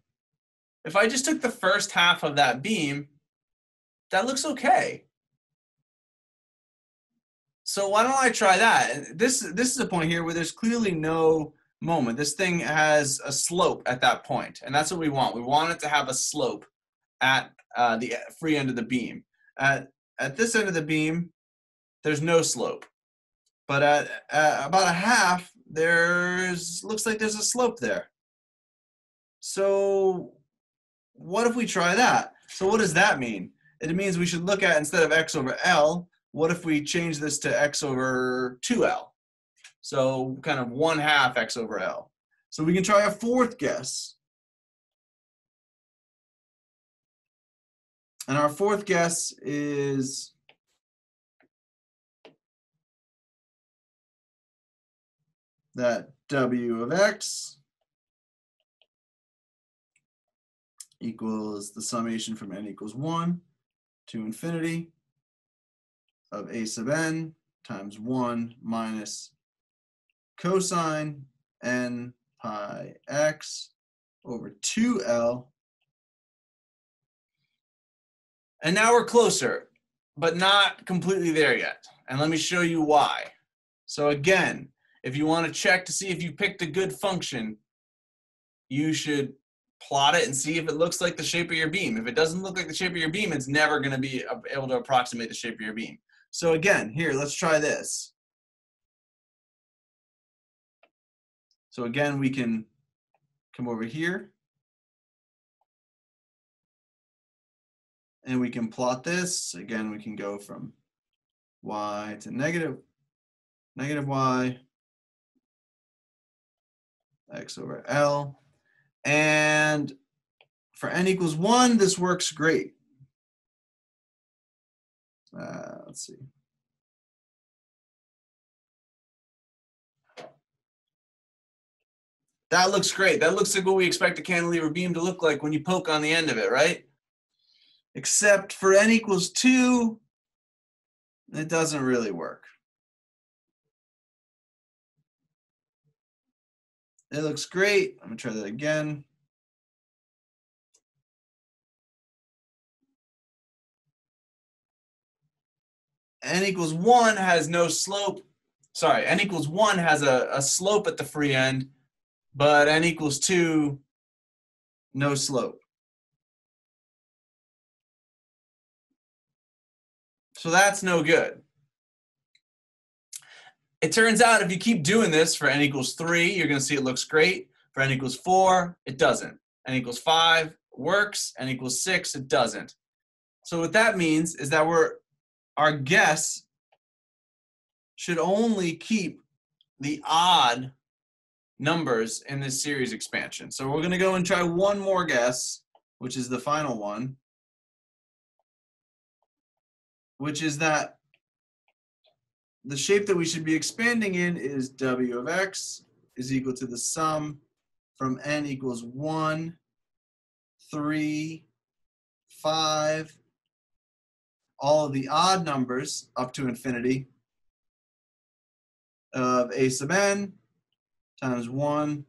If I just took the first half of that beam, that looks okay. So why don't I try that? This is a point here where there's clearly no moment. This thing has a slope at that point, and that's what we want. We want it to have a slope at the free end of the beam. At this end of the beam, there's no slope. But at about a half, looks like there's a slope there. So what if we try that? So what does that mean? It means we should look at, instead of x over L, what if we change this to x over 2L? So kind of 1/2 x over L. So we can try a fourth guess. And our fourth guess is that w of x equals the summation from n equals 1 to infinity of a sub n times 1 minus cosine n pi x over 2L. And now we're closer, but not completely there yet. And let me show you why. So again, if you want to check to see if you picked a good function, you should plot it and see if it looks like the shape of your beam. If it doesn't look like the shape of your beam, it's never going to be able to approximate the shape of your beam. So again, here, let's try this. So again, we can come over here and we can plot this. Again, we can go from y to negative y, x over L. And for n equals 1, this works great. Let's see. That looks great. That looks like what we expect a cantilever beam to look like when you poke on the end of it, right? Except for n equals 2, it doesn't really work. It looks great. I'm going to try that again. N equals 1 has no slope. Sorry, n equals 1 has a slope at the free end, but n equals 2, no slope. So that's no good. It turns out if you keep doing this for n equals 3, you're going to see it looks great. For n equals 4, it doesn't. N equals 5 works. N equals 6, it doesn't. So what that means is that our guess should only keep the odd numbers in this series expansion. So we're going to go and try one more guess, which is the final one, which is that the shape that we should be expanding in is w of x is equal to the sum from n equals 1, 3, 5, all of the odd numbers up to infinity of a sub n times 1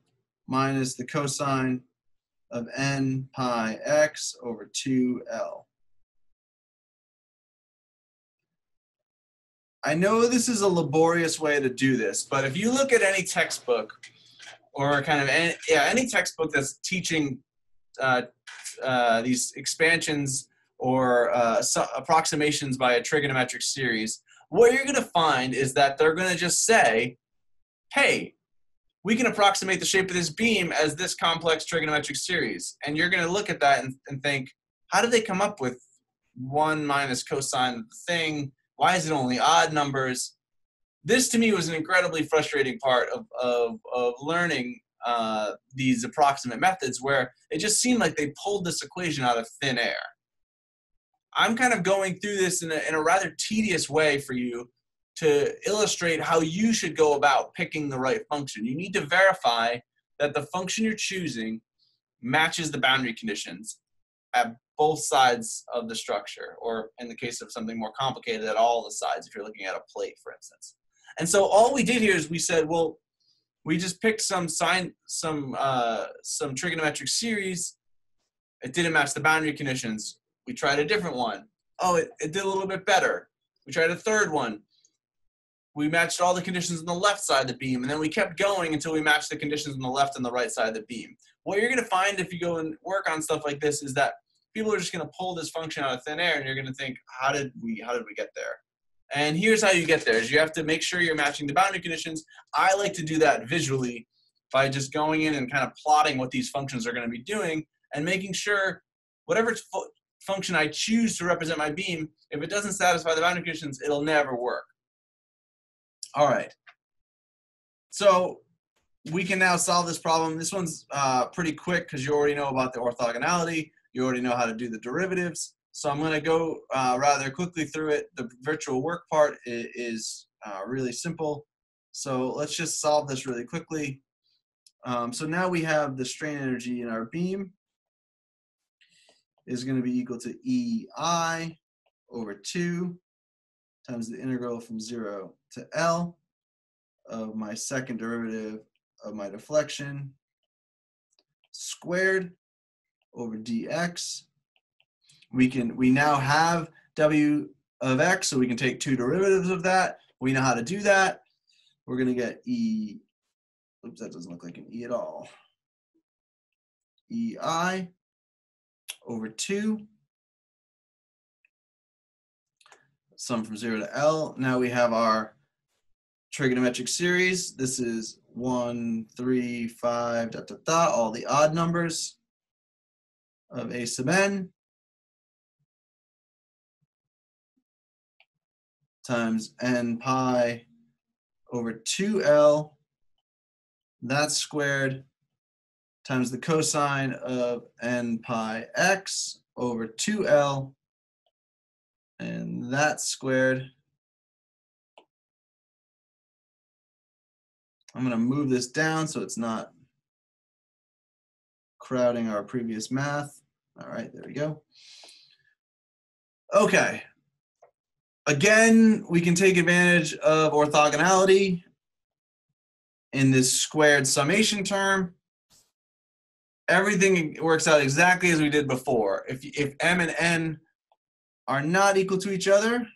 minus the cosine of n pi x over 2L. I know this is a laborious way to do this, but if you look at any textbook or kind of any textbook that's teaching these expansions or approximations by a trigonometric series, what you're going to find is that they're going to just say, hey, we can approximate the shape of this beam as this complex trigonometric series. And you're going to look at that and think, how did they come up with 1 minus cosine of the thing? Why is it only odd numbers? This to me was an incredibly frustrating part of learning these approximate methods, where it just seemed like they pulled this equation out of thin air. I'm kind of going through this in a rather tedious way for you to illustrate how you should go about picking the right function. You need to verify that the function you're choosing matches the boundary conditions at both sides of the structure, or in the case of something more complicated, at all the sides, if you're looking at a plate, for instance. And so all we did here is we said, well, we just picked some trigonometric series. It didn't match the boundary conditions. We tried a different one. Oh, it did a little bit better. We tried a third one. We matched all the conditions on the left side of the beam, and then we kept going until we matched the conditions on the left and the right side of the beam. What you're going to find if you go and work on stuff like this is that people are just going to pull this function out of thin air, and you're going to think, how did we get there? And here's how you get there: is you have to make sure you're matching the boundary conditions. I like to do that visually by just going in and kind of plotting what these functions are going to be doing and making sure whatever function I choose to represent my beam, if it doesn't satisfy the boundary conditions, it'll never work. All right. So we can now solve this problem. This one's pretty quick because you already know about the orthogonality. You already know how to do the derivatives. So I'm going to go rather quickly through it. The virtual work part is really simple. So let's just solve this really quickly. So now we have the strain energy in our beam is going to be equal to EI over 2 times the integral from 0 to L of my second derivative of my deflection squared over dx. We now have w of x, so we can take two derivatives of that. We know how to do that. We're going to get E, oops, that doesn't look like an E at all. EI over 2, sum from 0 to L. Now we have our trigonometric series. This is 1, 3, 5, dot, dot, dot, all the odd numbers of a sub n times n pi over 2L, that's squared, times the cosine of n pi x over 2L, and that's squared. I'm going to move this down so it's not crowding our previous math. All right, there we go. Okay. Again, we can take advantage of orthogonality in this squared summation term. Everything works out exactly as we did before. If m and n are not equal to each other,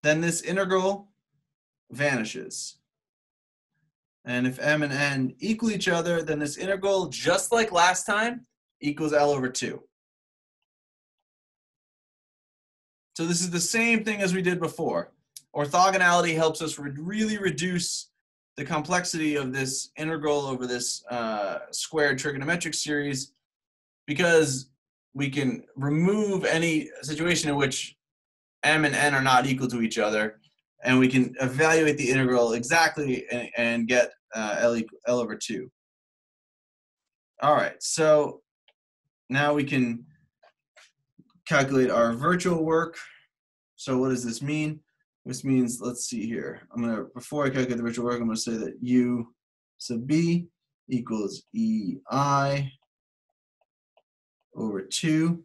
then this integral vanishes. And if m and n equal each other, then this integral, just like last time, equals L over 2. So this is the same thing as we did before. Orthogonality helps us really reduce the complexity of this integral over this squared trigonometric series, because we can remove any situation in which m and n are not equal to each other, and we can evaluate the integral exactly and get L over 2. All right, so now we can calculate our virtual work. So what does this mean? This means, let's see here. Before I calculate the virtual work, I'm gonna say that U sub B equals EI over 2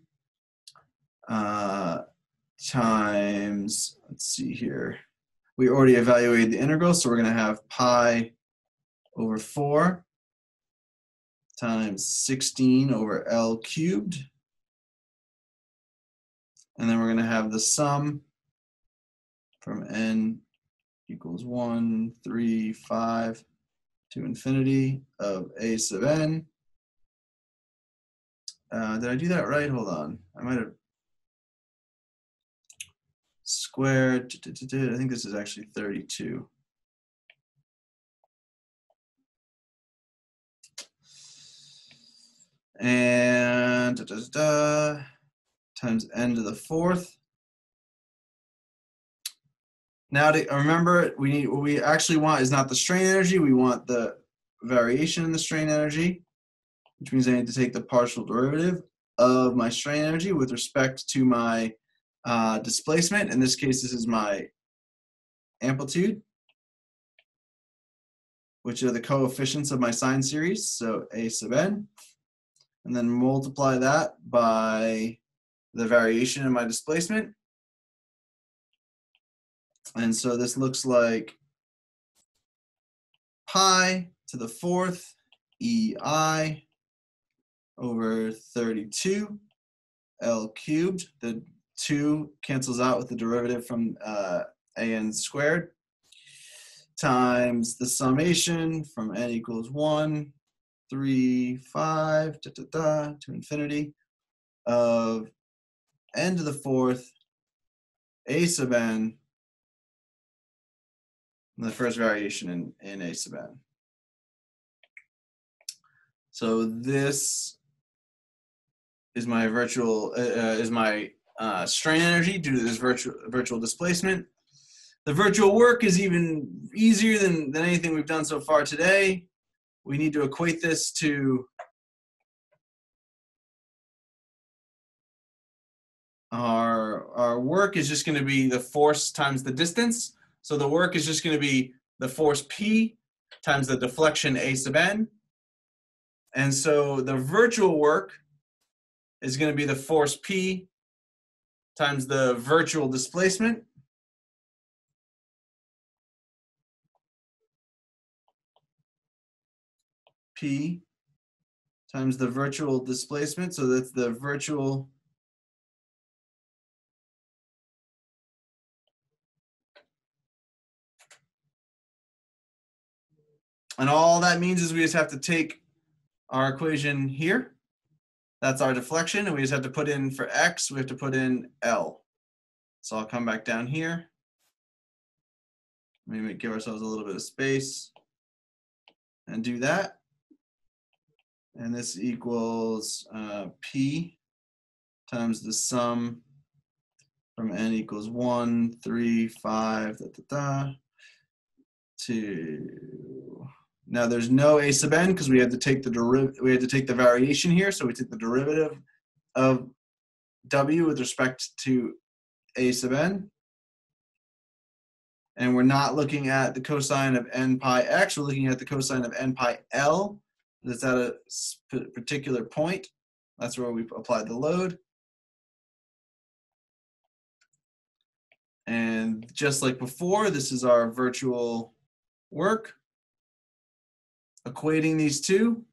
times, let's see here. We already evaluated the integral, so we're gonna have pi over 4 times 16 over L cubed. And then we're gonna have the sum from n equals 1, 3, 5 to infinity of a sub n. Did I do that right? Hold on. I might have squared. I think this is actually 32. And times n to the 4th. Now to remember, what we actually want is not the strain energy. We want the variation in the strain energy, which means I need to take the partial derivative of my strain energy with respect to my displacement. In this case, this is my amplitude, which are the coefficients of my sine series, so a sub n, and then multiply that by the variation in my displacement. And so this looks like pi to the 4th EI over 32 L cubed. The 2 cancels out with the derivative from an squared times the summation from n equals 1, 3, 5 to infinity of n to the 4th a sub n, the first variation in a sub n. So this is my strain energy due to this virtual displacement. The virtual work is even easier than anything we've done so far today. We need to equate this to our work is just going to be the force times the distance. So the work is just going to be the force P times the deflection A sub n. And so the virtual work is going to be the force P times the virtual displacement. P times the virtual displacement. So that's the virtual and all that means is we just have to take our equation here. That's our deflection, and we just have to put in for x, we have to put in L. So I'll come back down here. Maybe give ourselves a little bit of space and do that. And this equals P times the sum from n equals 1, 3, 5, to now there's no a sub n because we had to take the variation here, so we took the derivative of w with respect to a sub n. And we're not looking at the cosine of n pi x, we're looking at the cosine of n pi L. That's at a particular point. That's where we applied the load. And just like before, this is our virtual work. Equating these two.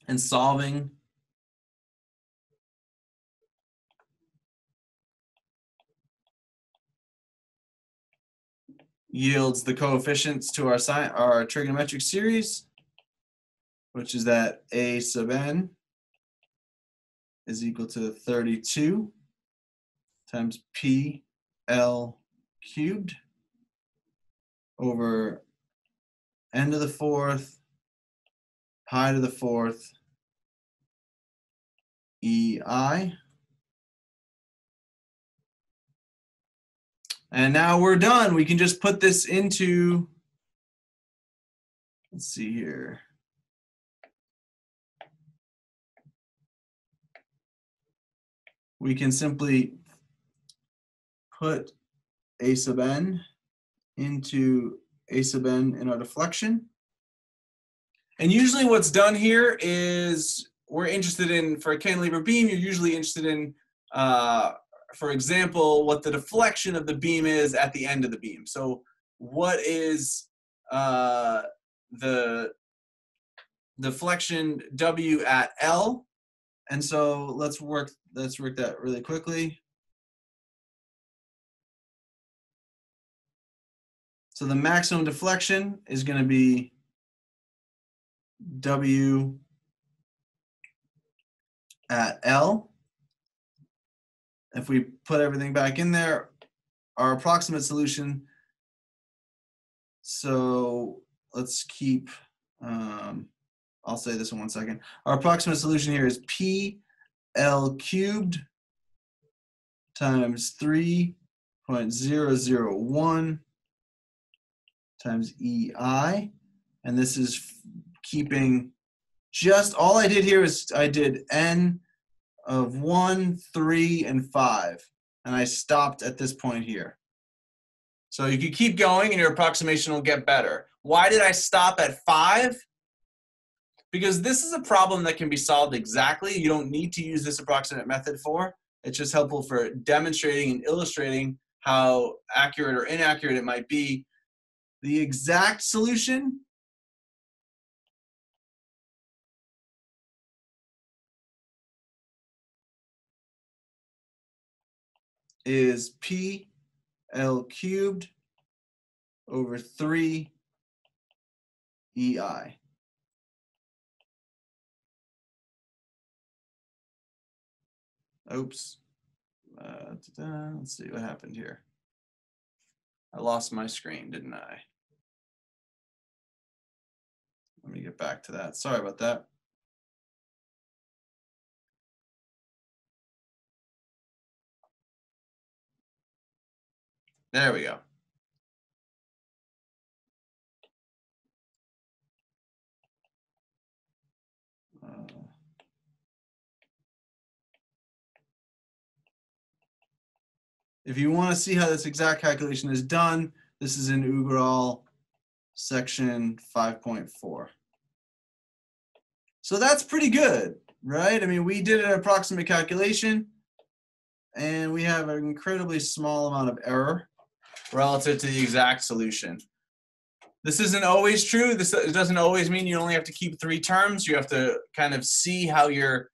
And solving yields the coefficients to our trigonometric series, which is that a sub n is equal to 32 times PL cubed over n to the fourth pi to the fourth EI. And now we're done. We can just put this into, let's see here. We can simply put A sub n into A sub n in our deflection. And usually what's done here is we're interested in, for a cantilever beam, you're usually interested in, for example, what the deflection of the beam is at the end of the beam. So what is the deflection W at L? And so let's work that really quickly. So the maximum deflection is going to be W at L. If we put everything back in there, our approximate solution, so let's keep, I'll say this in 1 second. Our approximate solution here is PL cubed times 3.001 times EI. And this is keeping just, all I did here is I did n of 1, 3, and 5. And I stopped at this point here. So you can keep going and your approximation will get better. Why did I stop at 5? Because this is a problem that can be solved exactly. You don't need to use this approximate method for. It's just helpful for demonstrating and illustrating how accurate or inaccurate it might be. The exact solution is PL cubed over 3 EI. Oops. Let's see what happened here. I lost my screen, didn't I? Let me get back to that. Sorry about that. There we go. If you want to see how this exact calculation is done, this is in Ugrall section 5.4. So that's pretty good, right? I mean, we did an approximate calculation, and we have an incredibly small amount of error relative to the exact solution. This isn't always true. It doesn't always mean you only have to keep 3 terms. You have to kind of see how your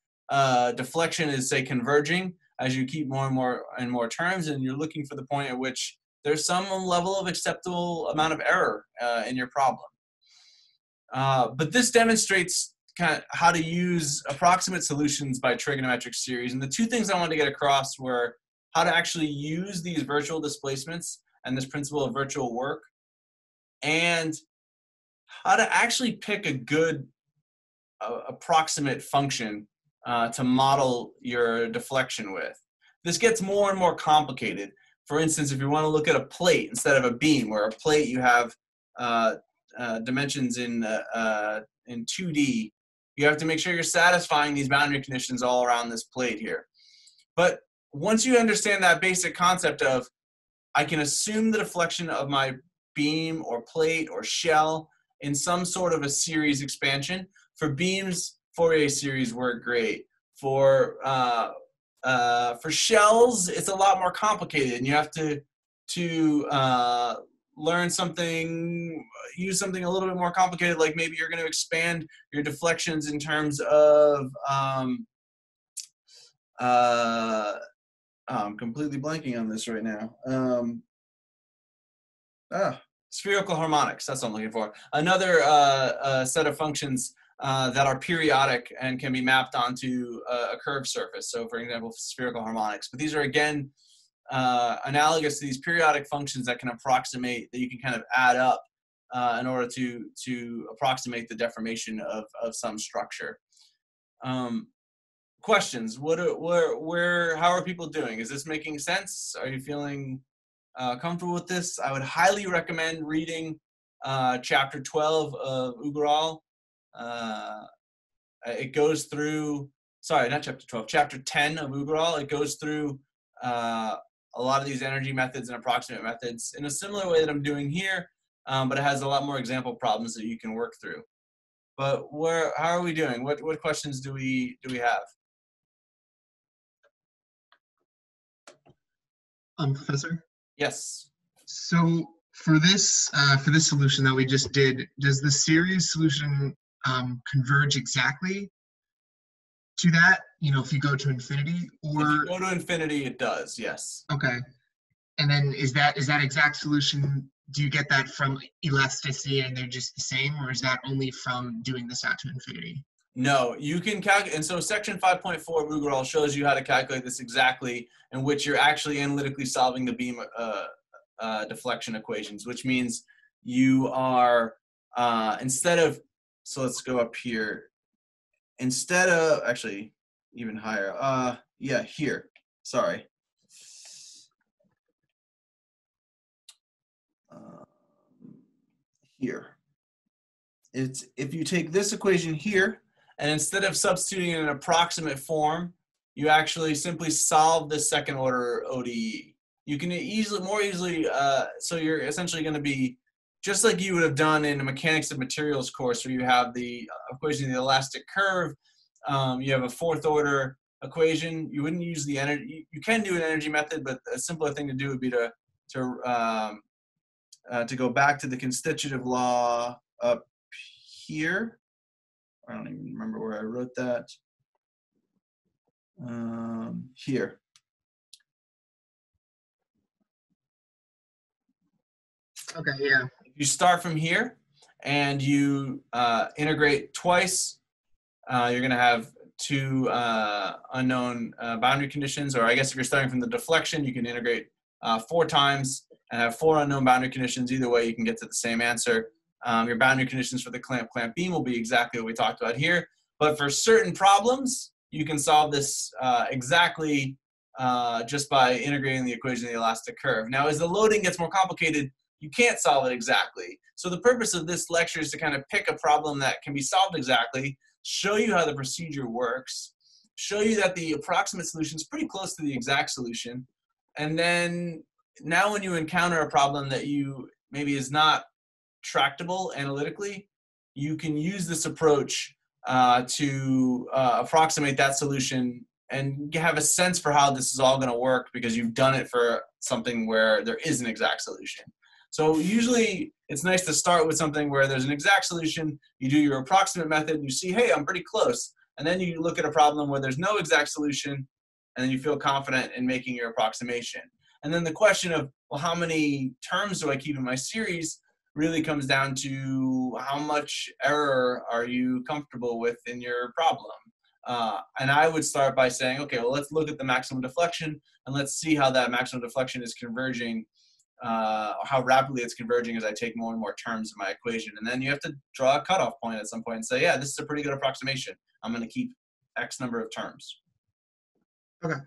deflection is, say, converging as you keep more and more terms, and you're looking for the point at which there's some level of acceptable amount of error in your problem. But this demonstrates kind of how to use approximate solutions by trigonometric series. And the 2 things I wanted to get across were how to actually use these virtual displacements and this principle of virtual work, and how to actually pick a good approximate function to model your deflection with. This gets more and more complicated. For instance, if you want to look at a plate instead of a beam, where a plate you have dimensions in 2D, you have to make sure you're satisfying these boundary conditions all around this plate here. But once you understand that basic concept of, I can assume the deflection of my beam or plate or shell in some sort of a series expansion. For beams, Fourier series work great. For shells, it's a lot more complicated, and you have to learn something, use something a little bit more complicated, like maybe you're going to expand your deflections in terms of I'm completely blanking on this right now. Spherical harmonics, that's what I'm looking for. Another set of functions that are periodic and can be mapped onto a curved surface. So for example, spherical harmonics. But these are, again, analogous to these periodic functions that can approximate, that you can kind of add up in order to approximate the deformation of some structure. Questions? How are people doing? Is this making sense? Are you feeling comfortable with this? I would highly recommend reading chapter 12 of Ugaral. It goes through, sorry, not chapter 12, chapter 10 of Ugaral. It goes through a lot of these energy methods and approximate methods in a similar way that I'm doing here, but it has a lot more example problems that you can work through. But how are we doing? What questions do we have? Professor? Yes. So for this solution that we just did, does the series solution converge exactly to that? You know, if you go to infinity, or if you go to infinity, it does. Yes. Okay. And then is that exact solution? Do you get that from elasticity and they're just the same, or is that only from doing this out to infinity? No, you can calculate, and so section 5.4 of Ugaral shows you how to calculate this exactly, in which you're actually analytically solving the beam deflection equations, which means you are, instead of, so let's go up here, instead of, actually, even higher, yeah, here, sorry. Here. It's, if you take this equation here, and instead of substituting in an approximate form, you actually simply solve the second order ODE. You can more easily, so you're essentially going to be just like you would have done in a mechanics of materials course, where you have the equation of the elastic curve. You have a fourth order equation. You wouldn't use the energy. You can do an energy method, but a simpler thing to do would be to go back to the constitutive law up here. I don't even remember where I wrote that. Here. Okay, yeah. If you start from here and you integrate twice, you're going to have two unknown boundary conditions, or I guess if you're starting from the deflection, you can integrate 4 times and have 4 unknown boundary conditions. Either way, you can get to the same answer. Your boundary conditions for the clamp beam will be exactly what we talked about here. But for certain problems, you can solve this exactly just by integrating the equation of the elastic curve. Now, as the loading gets more complicated, you can't solve it exactly. So the purpose of this lecture is to kind of pick a problem that can be solved exactly, show you how the procedure works, show you that the approximate solution is pretty close to the exact solution, and then now when you encounter a problem that you maybe is not tractable analytically, you can use this approach to approximate that solution and have a sense for how this is all going to work, because you've done it for something where there is an exact solution. So usually it's nice to start with something where there's an exact solution, you do your approximate method, and you see, hey, I'm pretty close. And then you look at a problem where there's no exact solution, and then you feel confident in making your approximation. And then the question of, well, how many terms do I keep in my series really comes down to how much error are you comfortable with in your problem. And I would start by saying, okay, well, let's look at the maximum deflection, and let's see how that maximum deflection is converging, how rapidly it's converging as I take more and more terms in my equation. And then you have to draw a cutoff point at some point and say, yeah, this is a pretty good approximation. I'm going to keep X number of terms. Okay.